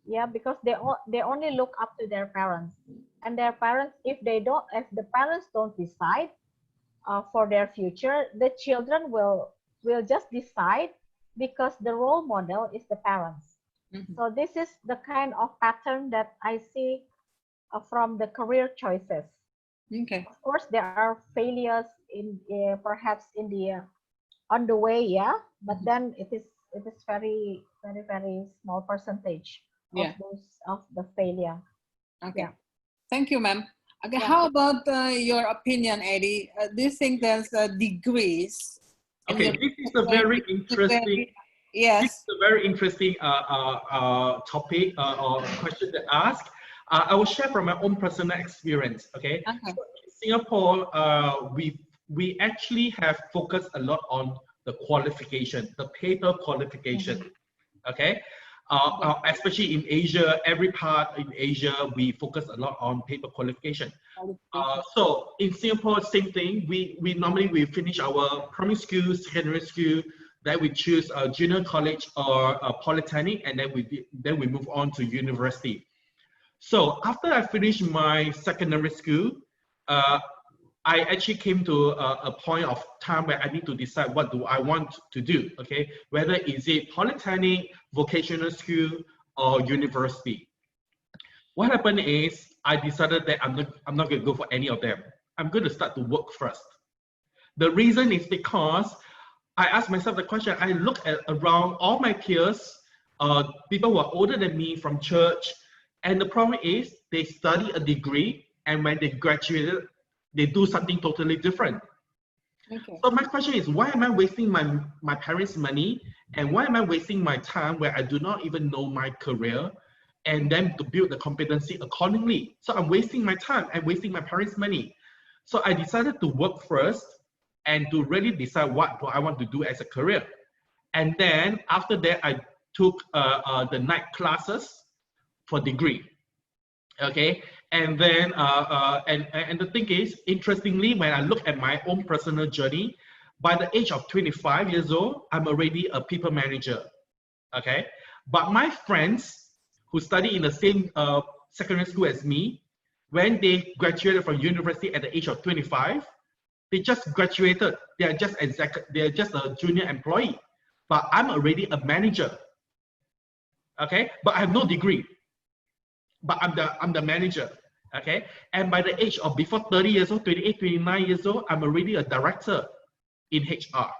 Yeah, because they only look up to their parents, and their parents, if the parents don't decide for their future, the children will just decide because the role model is the parents. So this is the kind of pattern that I see from the career choices. Okay. Of course, there are failures in perhaps in the on the way, yeah. But then it is very very small percentage of Yeah. those of the failure. Okay. Yeah. Thank you, ma'am. Okay. Yeah. How about your opinion, Eddie? Do you think there's degrees? in Okay, your this is a very interesting. This Yes. is a very interesting topic or question to ask. I will share from my own personal experience. Okay, Okay. so in Singapore, we actually have focused a lot on the qualification, the paper qualification. Okay, especially in Asia, every part in Asia, we focus a lot on paper qualification. So in Singapore, same thing. We normally finish our primary school, secondary school, then we choose a junior college or a polytechnic, and then we move on to university. So after I finished my secondary school, I actually came to a point of time where I need to decide what do I want to do. Okay, whether is it polytechnic, vocational school, or university. What happened is I decided that I'm not going to go for any of them. I'm going to start to work first. The reason is because I asked myself the question. I look at around all my peers, people who are older than me from church, and the problem is they study a degree, and when they graduated, they do something totally different. Okay. So my question is, why am I wasting my parents' money, and why am I wasting my time where I do not even know my career, and then to build the competency accordingly? So I'm wasting my time and wasting my parents' money. So I decided to work first and to really decide what do I want to do as a career. And then after that, I took the night classes for degree. Okay, and then and the thing is, interestingly, when I look at my own personal journey, by the age of 25 years old, I'm already a people manager. Okay, but my friends who study in the same secondary school as me, when they graduated from university at the age of 25, they just graduated. They are just a junior employee, but I'm already a manager. Okay, but I have no degree, but I'm the manager. Okay, and by the age of before 30 years old, 28, 29 years old, I'm already a director in HR.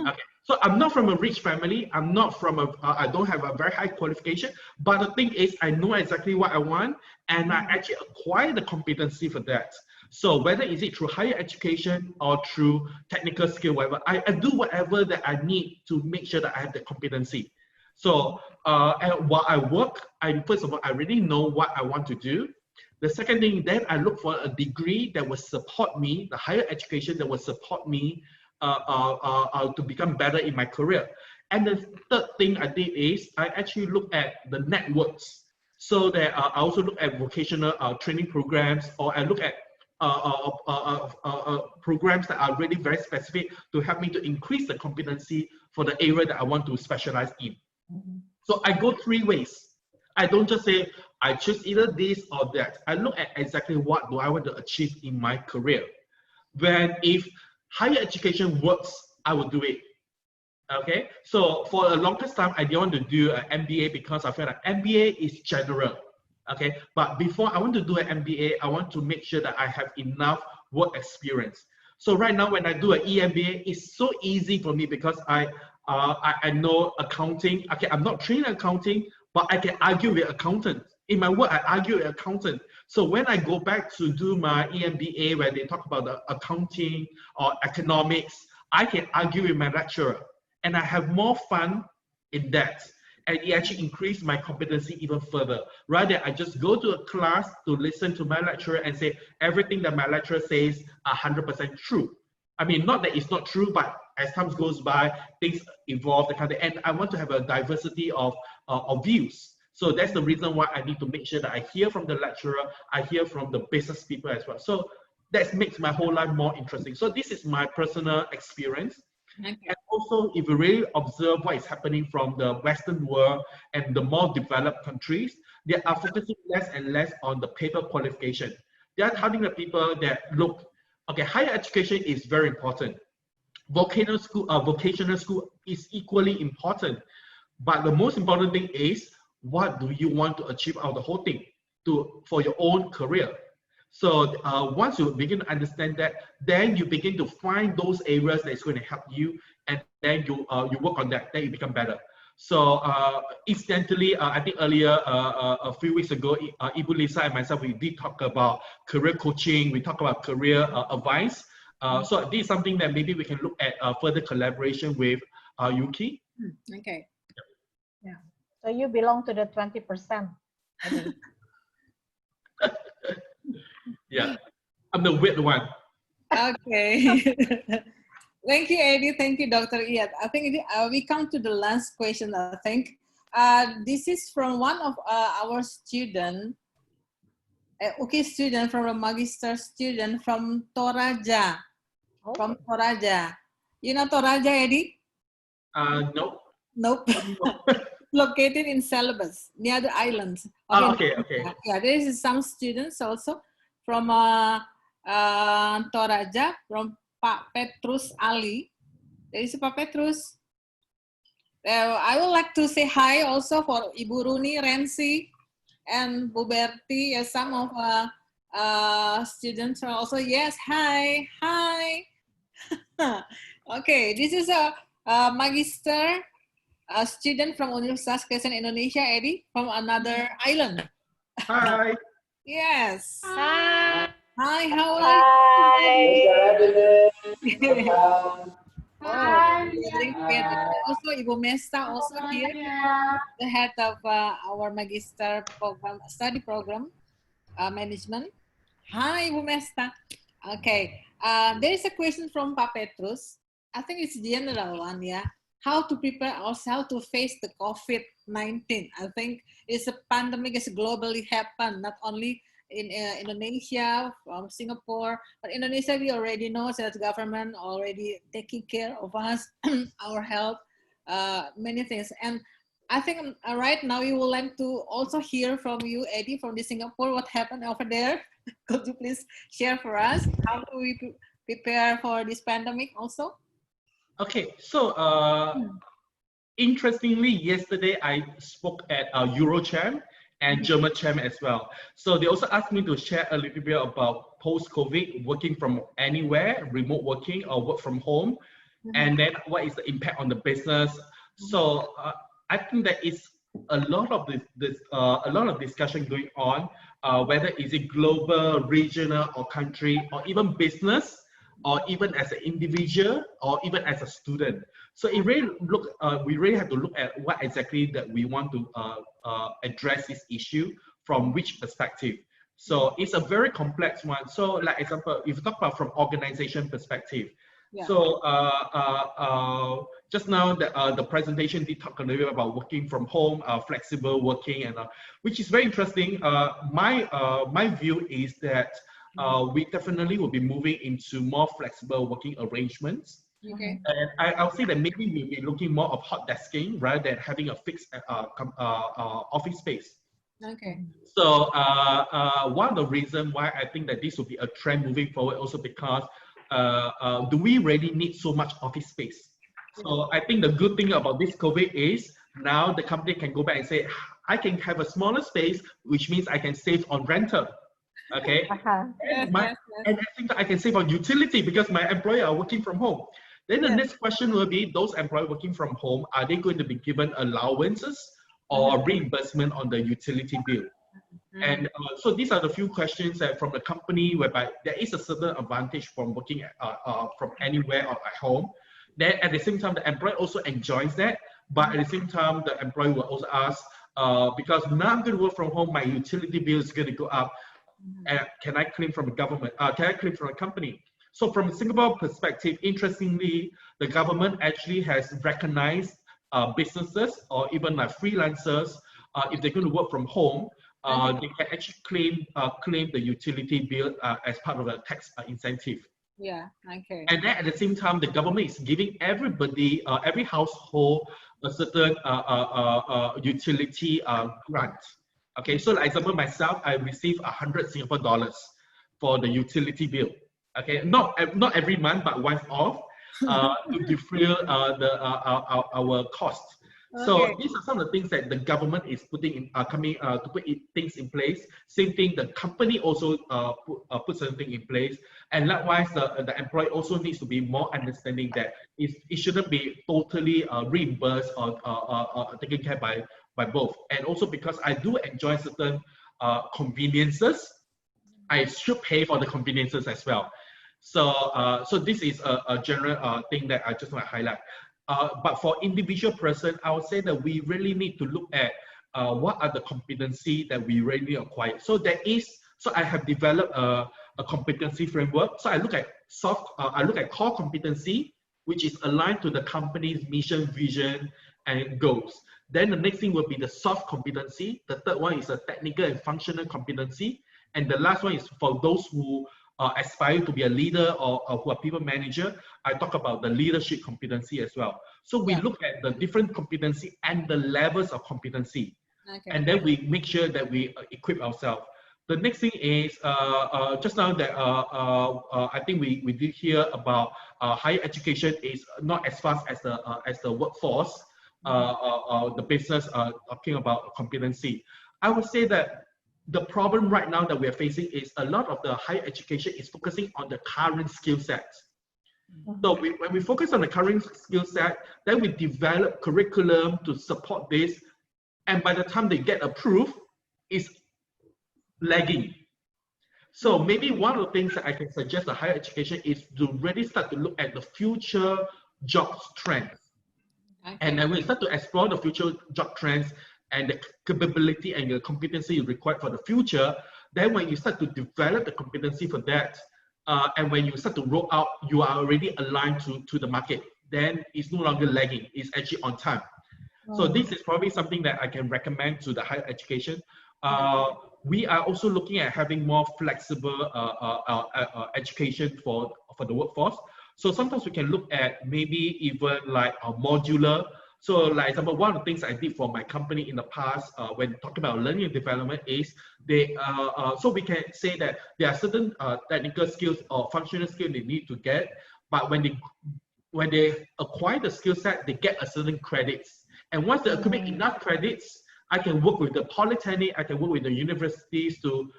Okay, so I'm not from a rich family. I'm not from I don't have a very high qualification. But the thing is, I know exactly what I want, and I actually acquire the competency for that. So whether is it through higher education or through technical skill, whatever, I do whatever that I need to make sure that I have the competency. So and while I work, first of all, I really know what I want to do. The second thing, then I look for a degree that will support me, the higher education that will support me to become better in my career. And the third thing I did is I actually look at the networks. So that I also look at vocational training programs, or I look at programs that are really very specific to help me to increase the competency for the area that I want to specialize in. So I go three ways. I don't just say I choose either this or that. I look at exactly what do I want to achieve in my career. If higher education works, I will do it. Okay, so for the longest time, I didn't want to do an MBA because I felt like MBA is general. Okay, but before I want to do an MBA, I want to make sure that I have enough work experience. So right now, when I do an EMBA, it's so easy for me because I know accounting. Okay, I'm not trained in accounting, but I can argue with accountants. In my work, I argue with accountants. So when I go back to do my EMBA, where they talk about the accounting or economics, I can argue with my lecturer, and I have more fun in that. And it actually increased my competency even further. Rather, I just go to a class to listen to my lecturer and say everything that my lecturer says 100% true. I mean, not that it's not true, but as time goes by, things evolve, and I want to have a diversity of views. So that's the reason why I need to make sure that I hear from the lecturer, I hear from the business people as well. So that makes my whole life more interesting. So this is my personal experience. Okay. And also, if you really observe what is happening from the Western world and the more developed countries, they are focusing less and less on the paper qualification. They are telling the people that, look, okay, higher education is very important. Vocational school is equally important. But the most important thing is, what do you want to achieve out of the whole thing for your own career? So once you begin to understand that, then you begin to find those areas that is going to help you and then you work on that, then you become better. So incidentally, I think earlier, a few weeks ago, Ibu Lisa and myself, we did talk about career coaching, we talk about career advice. So this is something that maybe we can look at further collaboration with Yuki. Okay. Yeah. So you belong to the 20%. I think. Yeah, I'm the weird one. Okay. Thank you, Eddie. Thank you, Dr. Iyad. I think we come to the last question, I think. This is from one of our student, okay, student from a magister student from Toraja. Oh. From Toraja. You know Toraja, Eddie? No. Nope. Located in Celebes, near the islands. Okay. Yeah, there is some students also from Toraja, from Pak Petrus Ali. There is Pak Petrus. I would like to say hi also for Ibu Runi, Rensi, and Bu Berti. Some of students are also, yes, hi. Okay, this is a magister student from Universitas Kristen Indonesia, Eddie, from another island. Hi. Yes. Hi. Hi, how are you? Hi. Also, Ibu Mesta also here, the head of our magister program, study program management. Hi, Ibu Mesta. Okay, there is a question from Pak Petrus. I think it's the general one, yeah. How to prepare ourselves to face the COVID-19. I think it's a pandemic is globally happen, not only in Indonesia, from Singapore, but Indonesia we already know that the government already taking care of us, our health, many things. And I think right now we would like to also hear from you, Eddie, from the Singapore, what happened over there. Could you please share for us how do we prepare for this pandemic also? Okay, so interestingly, yesterday I spoke at Eurochamp and German Champ as well. So they also asked me to share a little bit about post-COVID, working from anywhere, remote working or work from home, and then what is the impact on the business. So I think there is a lot of a lot of discussion going on, whether is it global, regional, or country, or even business, or even as an individual, or even as a student. So it really we really have to look at what exactly that we want to address this issue from which perspective. So it's a very complex one. So like example, if you talk about from organization perspective, Yeah. so just now the presentation did talk a little bit about working from home, flexible working, and which is very interesting. My view is that we definitely will be moving into more flexible working arrangements. Okay. And I'll say that maybe we'll be looking more of hot desking rather than having a fixed office space. Okay. So one of the reasons why I think that this will be a trend moving forward also because do we really need so much office space? So I think the good thing about this COVID is now the company can go back and say, I can have a smaller space, which means I can save on rental. Okay. And at the same time, I can save on utility because my employer are working from home. Then the next question will be, those employees working from home, are they going to be given allowances or reimbursement on the utility bill? And so these are the few questions that from the company whereby there is a certain advantage from working from anywhere or at home. Then at the same time, the employee also enjoys that. But at the same time, the employee will also ask, because now I'm going to work from home, my utility bill is going to go up. Can I claim from the government? Can I claim from a company? So from a Singapore perspective, interestingly, the government actually has recognized businesses or even like freelancers, if they're going to work from home, they can actually claim the utility bill as part of a tax incentive. Yeah, okay. And then at the same time, the government is giving everybody, every household, a certain utility grant. Okay, so like example, myself, I receive 100 Singapore dollars for the utility bill. Okay, not every month, but once off to defray our cost. So Okay. these are some of the things that the government is putting in, coming to put things in place. Same thing, the company also put certain things in place, and likewise, the employee also needs to be more understanding that it shouldn't be totally reimbursed or taken care by both. And also because I do enjoy certain conveniences, I should pay for the conveniences as well. So this is a general thing that I just want to highlight. But for individual person, I would say that we really need to look at what are the competency that we really acquire. So I have developed a competency framework. So I look at core competency, which is aligned to the company's mission, vision, and goals. Then the next thing will be the soft competency. The third one is a technical and functional competency. And the last one is for those who aspire to be a leader or who are people manager. I talk about the leadership competency as well. So we look at the different competency and the levels of competency. Okay. And then we make sure that we equip ourselves. The next thing is just now that I think we did hear about higher education is not as fast as the workforce, the business talking about competency. I would say that the problem right now that we are facing is a lot of the higher education is focusing on the current skill sets. So when we focus on the current skill set, then we develop curriculum to support this. And by the time they get approved, it's lagging. So maybe one of the things that I can suggest to higher education is to really start to look at the future jobs trends. Okay. And then we start to explore the future job trends and the capability and the competency required for the future. Then when you start to develop the competency for that, and when you start to roll out, you are already aligned to the market. Then it's no longer lagging, it's actually on time. So this is probably something that I can recommend to the higher education. We are also looking at having more flexible education for the workforce. So sometimes we can look at maybe even like a modular. So like example, one of the things I did for my company in the past when talking about learning and development is so we can say that there are certain technical skills or functional skills they need to get, but when they acquire the skill set, they get a certain credits. And once they accumulate enough credits, I can work with the polytechnic, I can work with the universities to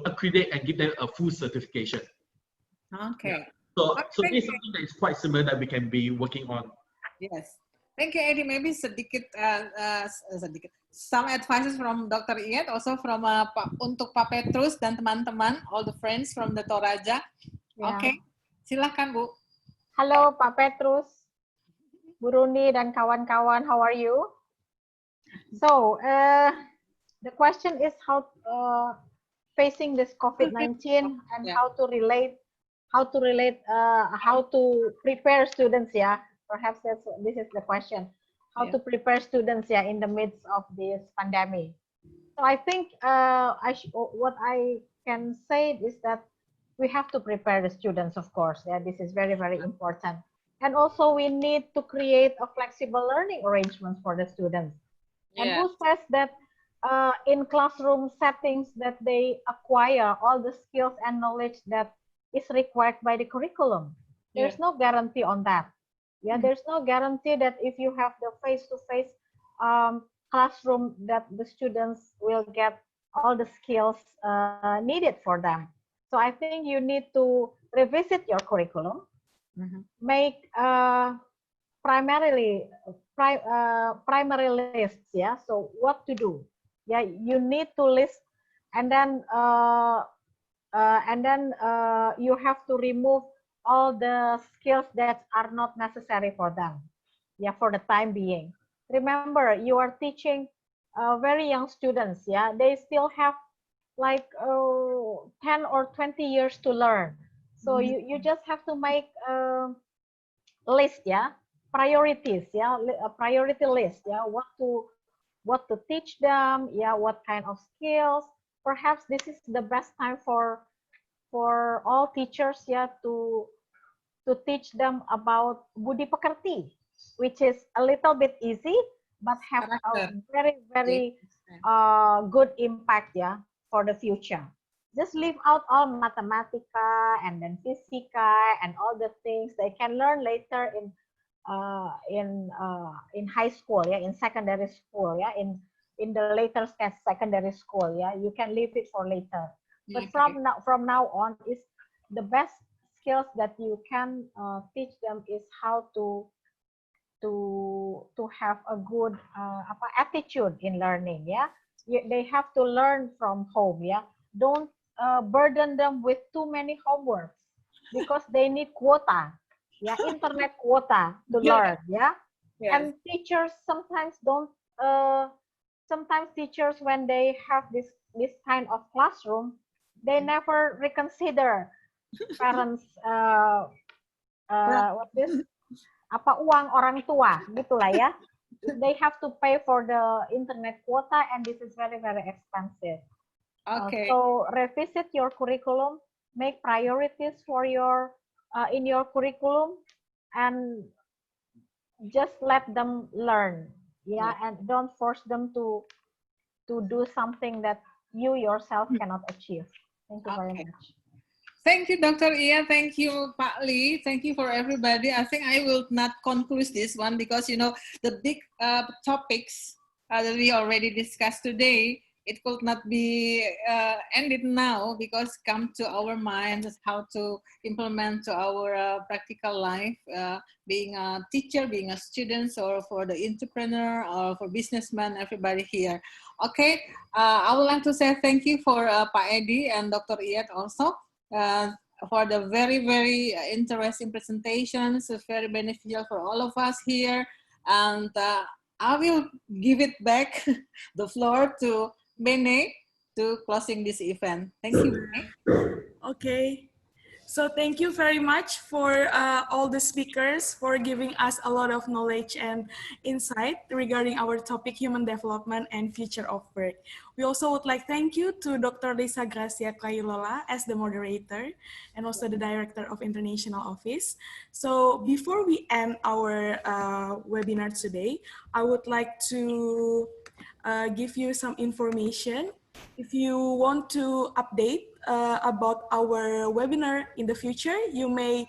accredit and give them a full certification. Okay. Yeah. So this is something that is quite similar that we can be working on. Yes. Thank you, Eddie. Maybe some advices from Dr. Iyet, also from untuk Pak Petrus dan teman-teman, all the friends from the Toraja. Yeah. Okay, silahkan Bu. Halo Pak Petrus, Bu Runi dan kawan-kawan, how are you? So the question is how facing this COVID-19 and how to prepare students. Yeah, perhaps this is the question. How to prepare students, yeah, in the midst of this pandemic. So I think what I can say is that we have to prepare the students, of course. Yeah, this is very, very important. And also we need to create a flexible learning arrangements for the students. And who says that in classroom settings that they acquire all the skills and knowledge that is required by the curriculum? There's no guarantee on that. Yeah, there's no guarantee that if you have the face-to-face classroom that the students will get all the skills needed for them. So I think you need to revisit your curriculum, make primary lists. Yeah, so what to do? Yeah, you need to list, and then you have to remove all the skills that are not necessary for them. Yeah, for the time being. Remember, you are teaching very young students. Yeah, they still have like 10 or 20 years to learn. So you just have to make a list, yeah, priorities, yeah, a priority list, yeah, what to teach them, yeah, what kind of skills. Perhaps this is the best time for all teachers, yeah, to teach them about budi pekerti, which is a little bit easy but have a very, very good impact, yeah, for the future. Just leave out all mathematica and then physica and all the things they can learn later in in high school, yeah, in secondary school, yeah, in the later secondary school, yeah, you can leave it for later. But Okay. from now on, is the best skills that you can teach them is how to have a good attitude in learning, yeah. They have to learn from home, yeah. Don't burden them with too many homeworks because they need quota, yeah, internet quota to Yeah. learn, yeah. Yes. And teachers sometimes don't sometimes teachers, when they have this kind of classroom, they never reconsider parents what this apa uang orang tua gitulah ya. They have to pay for the internet quota, and this is very very expensive. Okay. So revisit your curriculum, make priorities for your in your curriculum, and just let them learn, Yeah. yeah, and don't force them to do something that you yourself cannot achieve. Thank you very Okay. much. Thank you, Dr. Ia. Thank you, Pak Lee. Thank you for everybody. I think I will not conclude this one because, you know, the big topics that we already discussed today, it could not be ended now because come to our minds how to implement to our practical life, being a teacher, being a student, or for the entrepreneur or for businessman, everybody here. Okay, I would like to say thank you for Pak Edi and Dr. Iyad also. For the very, very interesting presentations. It's very beneficial for all of us here. And I will give it back the floor to Bene to closing this event. Thank you, Bene. Okay. So thank you very much for all the speakers for giving us a lot of knowledge and insight regarding our topic, human development and future of work. We also would like thank you to Dr. Lisa Gracia Kailola as the moderator and also the Director of International Office. So before we end our webinar today, I would like to give you some information. If you want to update about our webinar in the future, you may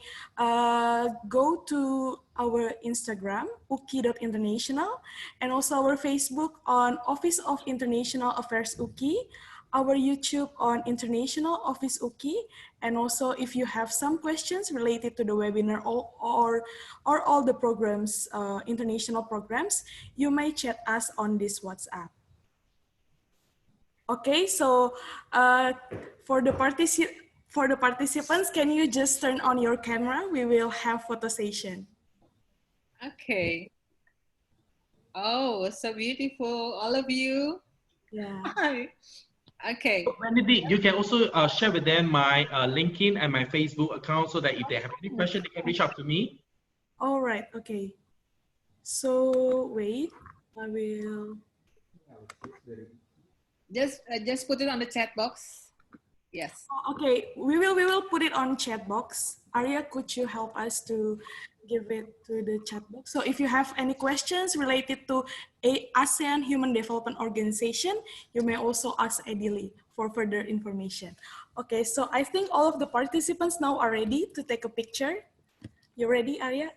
go to our Instagram, uki.international, and also our Facebook on Office of International Affairs UKI, our YouTube on International Office UKI, and also if you have some questions related to the webinar or all the programs, international programs, you may chat us on this WhatsApp. Okay, so for the participants, can you just turn on your camera? We will have photo session. Okay. Oh, so beautiful, all of you. Yeah. Okay. Benedict, you can also share with them my LinkedIn and my Facebook account so that if they have any question, they can reach out to me. All right. Okay. So wait, I will. Just put it on the chat box. Yes. Oh, okay, we will put it on chat box. Arya, could you help us to give it to the chat box? So if you have any questions related to ASEAN Human Development Organization, you may also ask Edili for further information. Okay, so I think all of the participants now are ready to take a picture. You ready, Arya?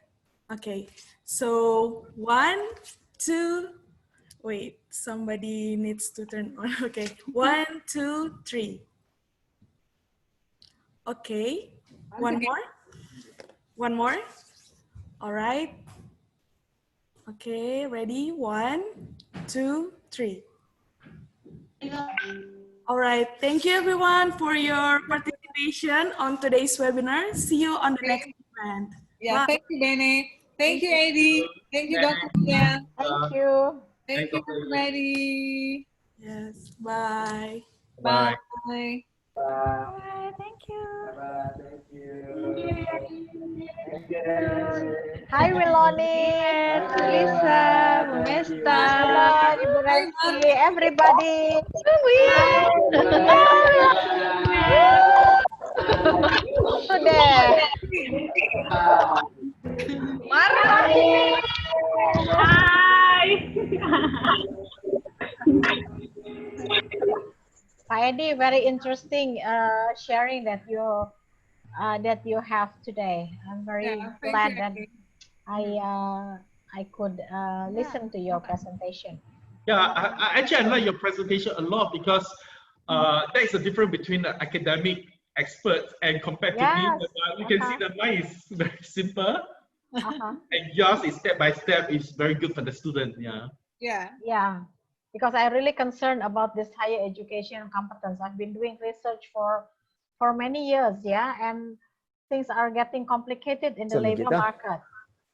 Okay, so 1, 2, wait, somebody needs to turn on. Okay, 1, 2, 3. Okay, one more. One more. All right. Okay, ready? 1, 2, 3. All right. Thank you everyone for your participation on today's webinar. See you on the next event. Yeah, Bye. thank you, Bene. Thank you, you. Eddie. Thank you, Dr. Tia. Thank you. Thank you, everybody. Yes. Bye. Bye. Bye. Bye. Thank you. Bye. Thank you. Hi, Wiloni. Lisa, Bu Mesta. Halo, Ibu Resi, everybody. Udah. Pak Edi, very interesting sharing that you have today. I'm very Yeah, thank glad you, that Eddie. I could listen to your presentation. Yeah, I like your presentation a lot because there is a difference between the academic experts and compared to me. Yes. You can see that mine is very simple Uh-huh. and yours is step by step is very good for the student. Yeah. Yeah, because I really concerned about this higher education competence. I've been doing research for many years, yeah, and things are getting complicated in the labor market.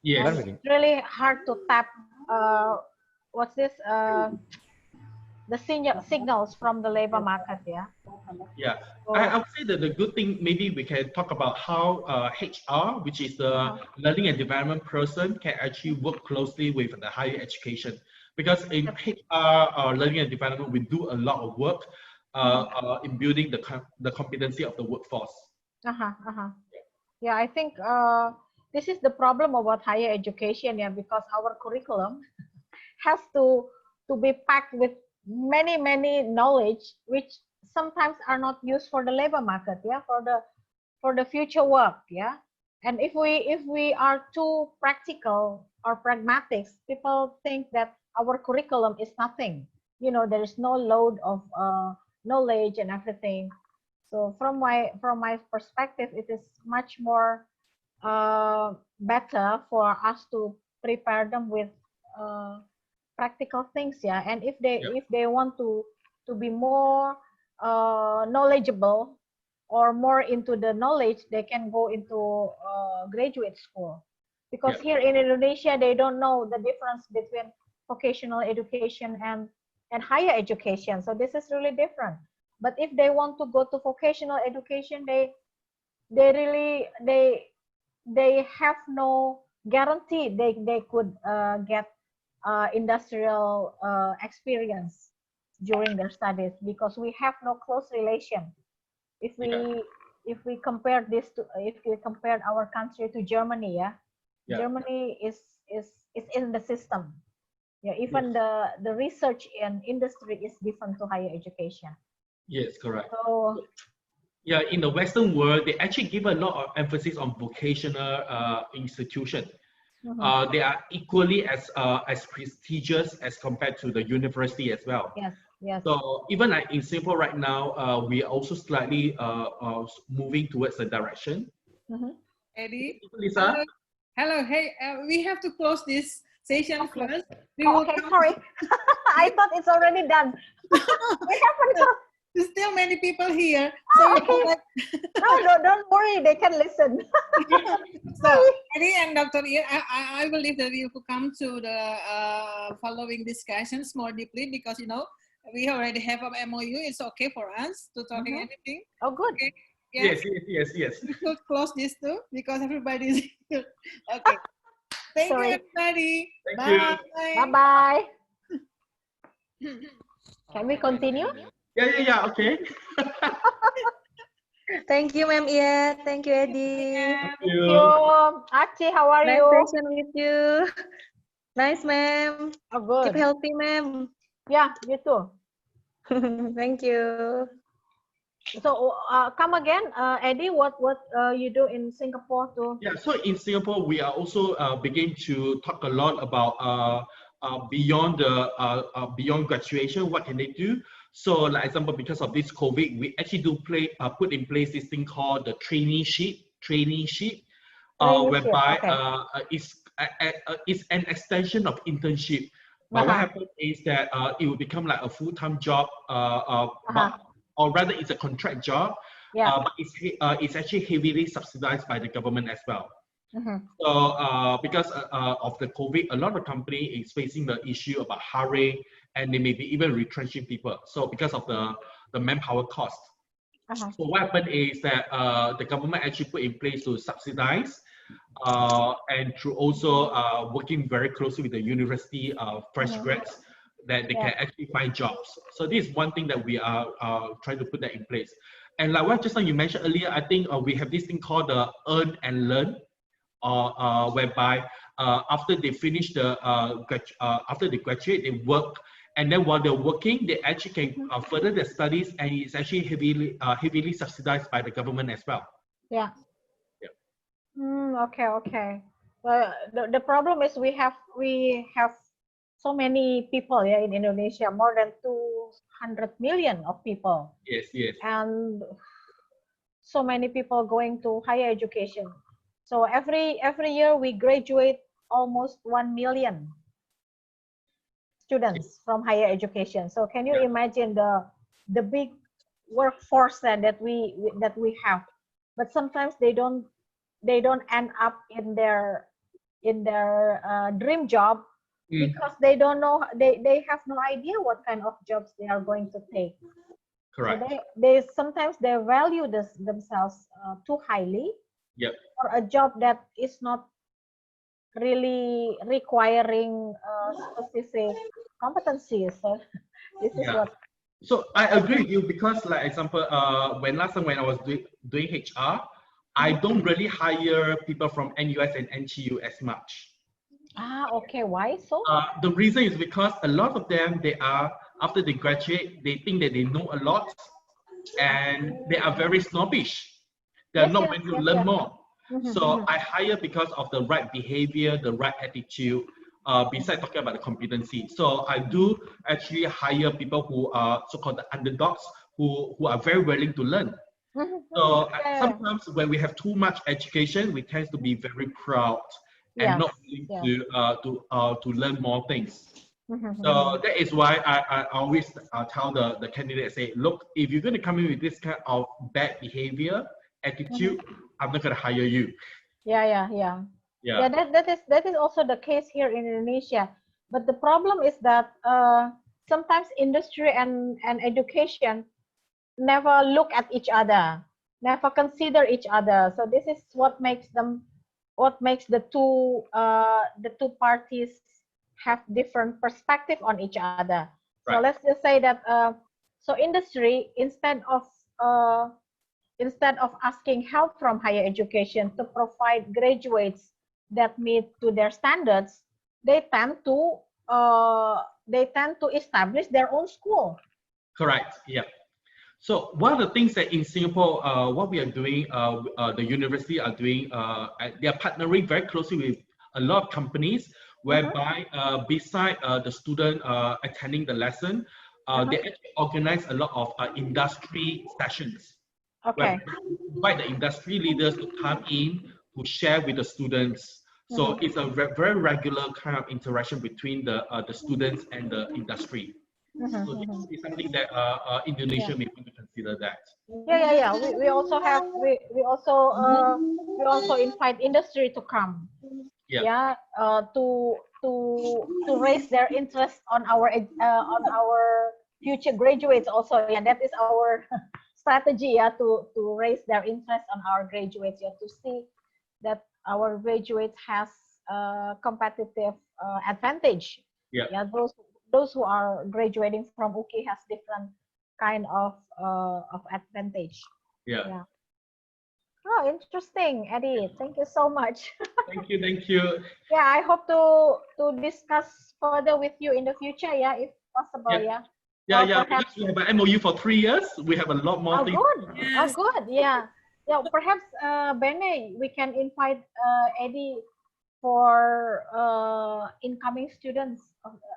Yes. And it's really hard to tap what's this the signals from the labor market, yeah. Yeah, So, I would say that the good thing, maybe we can talk about how HR, which is the learning and development person, can actually work closely with the higher education. Because in HR, learning and development, we do a lot of work in building the competency of the workforce. Yeah, I think this is the problem about higher education, yeah, because our curriculum has to be packed with many knowledge which sometimes are not used for the labor market, yeah, for the future work, yeah. And if we are too practical or pragmatic, people think that our curriculum is nothing, you know, there is no load of knowledge and everything. So from my perspective, it is much more better for us to prepare them with practical things, yeah. And if they want to be more knowledgeable or more into the knowledge, they can go into graduate school, because here in Indonesia they don't know the difference between vocational education and higher education. So this is really different. But if they want to go to vocational education, they really they have no guarantee they could get industrial experience during their studies, because we have no close relation. If we compare this to, if we compare our country to Germany, Germany is in the system. Yeah, even the research and industry is different to higher education. Yes, correct. So yeah, in the Western world, they actually give a lot of emphasis on vocational institution. They are equally as prestigious as compared to the university as well. Yes. So even like in Singapore right now, we are also slightly moving towards the direction. Eddie, Lisa? hello. Hey, we have to close this session first. Okay, sorry. I thought it's already done. There's still many people here. So no, don't worry. They can listen. So, Eddie and Dr.rer, I believe that we will come to the following discussions more deeply, because, you know, we already have an MOU. It's okay for us to talking anything. Oh, good. Okay. Yes. We should close this too, because everybody is here. Okay. Thank you, everybody. Thank you. Bye. Can we continue? Yeah. Okay. Thank you, Ma'am Iet. Thank you, Eddie. Thank you. Achi, how are you? Nice session with you. Nice, ma'am. Oh, good. Keep healthy, ma'am. Yeah, you too. Thank you. So come again, Eddie. What you do in Singapore too? Yeah. So in Singapore, we are also beginning to talk a lot about beyond graduation. What can they do? So, like example, because of this COVID, we actually do put in place this thing called the traineeship, whereby it's an extension of internship. But what happens is that it will become like a full-time job, or rather, it's a contract job. But it's actually heavily subsidized by the government as well. So because of the COVID, a lot of company is facing the issue about hiring, and they may be even retrenching people. So because of the manpower cost. So what happened is that the government actually put in place to subsidize, and through also working very closely with the university fresh grads, that they can actually find jobs. So this is one thing that we are trying to put that in place. And like what just now you mentioned earlier, I think we have this thing called the earn and learn, whereby after they finish after they graduate, they work, and then while they're working, they actually can further their studies, and it's actually heavily subsidized by the government as well. Okay. The problem is we have so many people, yeah, in Indonesia, more than 200 million of people, Yes, yes. and so many people going to higher education. So every year we graduate almost 1 million students from higher education. So can you Yeah. imagine the big workforce that we have? But sometimes they don't end up in their dream job because they don't know, they have no idea what kind of jobs they are going to take. Correct. So they sometimes they value themselves too highly Yep. for a job that is not really requiring specific competencies. So this is Yeah. what. So I agree with you because, like example, when last time when I was doing HR, I don't really hire people from NUS and NTU as much. Okay, why so? The reason is because a lot of them, they are, after they graduate, they think that they know a lot and they are very snobbish. They're Yes, not yes, willing to yes, learn yes. more. Mhm, So mhm. I hire because of the right behavior, the right attitude, besides talking about the competency. So I do actually hire people who are so-called the underdogs, who are very willing to learn. Mhm, mhm. So Yeah, sometimes when we have too much education, we tend to be very proud and yes, not willing yes. to learn more things. Mhm, So mhm. that is why I always tell the candidate, say, look, if you're going to come in with this kind of bad behavior, attitude, I'm not going to hire you. Yeah, yeah, yeah. Yeah, Yeah, that is also the case here in Indonesia. But the problem is that sometimes industry and education never look at each other, never consider each other. So this is what makes the two parties have different perspective on each other. So right. let's just say that so industry, uh, instead of asking help from higher education to provide graduates that meet to their standards, they tend to establish their own school. Correct. Yeah. So one of the things that in Singapore, what we are doing, the university are doing, they are partnering very closely with a lot of companies, Mhm, whereby beside the student attending the lesson, they mhm. actually organize a lot of industry sessions, where Okay. they invite the industry leaders to come in to share with the students. So Mhm, it's a very regular kind of interaction between the students and the industry. mhm, So this mhm. is something that Yeah. Indonesia may want to consider that. Yeah, yeah, yeah. We also have we also invite industry to come. Yeah, Yeah, to raise their interest on our future graduates also. Yeah, that is our strategy. Yeah, to raise their interest on our graduates. Yeah, to see that our graduates has competitive advantage. yeah, Yeah, those who are graduating from UKI has different kind of advantage. yeah. Yeah. Oh, interesting, Eddie. Thank you so much. Thank you, thank you. Yeah, I hope to discuss further with you in the future. Yeah, if possible. Yeah, Yeah, yeah, or yeah. Because perhaps. we have an MOU for 3 years, we have a lot more Oh, things. good. Oh, Yes. good. Yeah, yeah. Perhaps Bene, we can invite Eddie for incoming students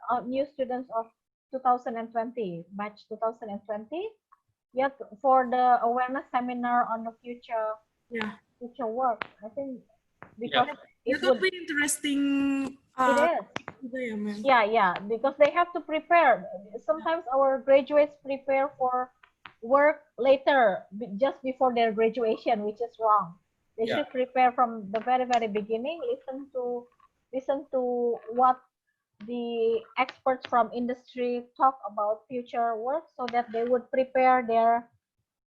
of new students of 2020 batch 2020. Yeah, for the awareness seminar on the Yeah. future work. I think Yeah, because That it would would be interesting. it is. Yeah, man. Yeah, yeah, because they have to prepare. Sometimes our graduates prepare for work later, just before their graduation, which is wrong. They yeah, should prepare from the very beginning. Listen to what the experts from industry talk about future work, so that they would prepare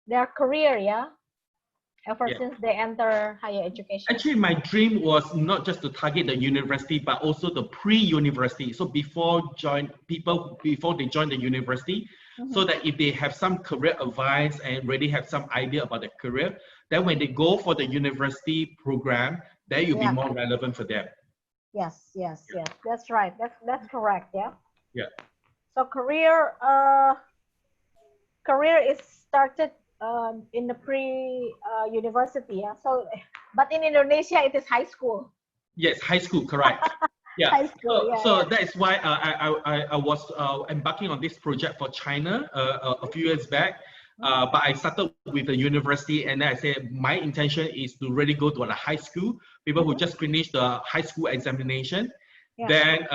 their career. Yeah, ever yeah. since they enter higher education. Actually, my dream was not just to target the university, but also the pre-university. So before they join the university, so Mhm. that if they have some career advice and really have some idea about their career, then when they go for the university program, then you'll be Yeah. more relevant for them. Yes. Yes. Yes. That's right. That's correct. Yeah. Yeah. So career is started in the pre university. Yeah. So, but in Indonesia it is high school. Yes, high school, correct. Yeah. High school, yeah, So yeah. that is why I was embarking on this project for China a few years back. But I started with the university, and then I said my intention is to really go to the high school, people who just finished the high school examination. Yeah. Then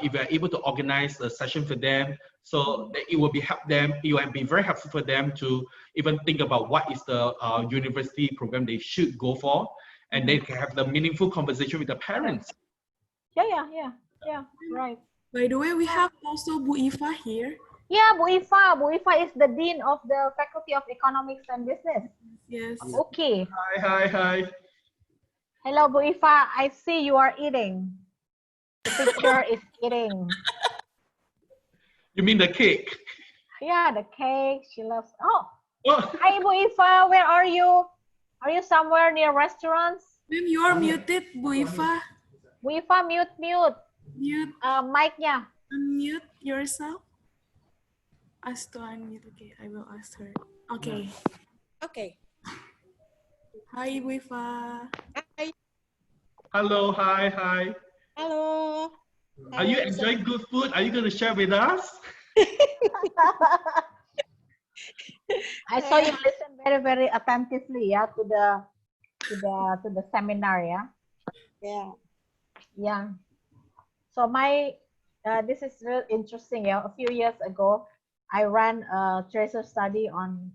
if you're able to organize a session for them, so that it will be very helpful for them to even think about what is the university program they should go for, and they can have the meaningful conversation with the parents. Yeah, right. By the way, we have also Bu Iva here. Yeah, Bu Iva. Bu Iva is the Dean of the Faculty of Economics and Business. Yes. Okay. Hi. Hello, Bu Iva. I see you are eating. The picture is eating. You mean the cake? Yeah, the cake. She loves. Oh, Oh, hi, Bu Iva. Where are you? Are you somewhere near restaurants? Ma'am, you are muted, Bu Iva. Bu Iva, mute. Mute. Mic-nya. Unmute yourself. Ask to unmute. Okay, I will ask her. Okay. Okay. Hi, Bu Iva. Hi. hello, hi. Hello. Are you enjoying good food? Are you going to share with us? I saw you listen very, very attentively, yeah, to the seminar, yeah. Yeah. Yeah. So this is real interesting. Yeah, a few years ago, I ran a tracer study on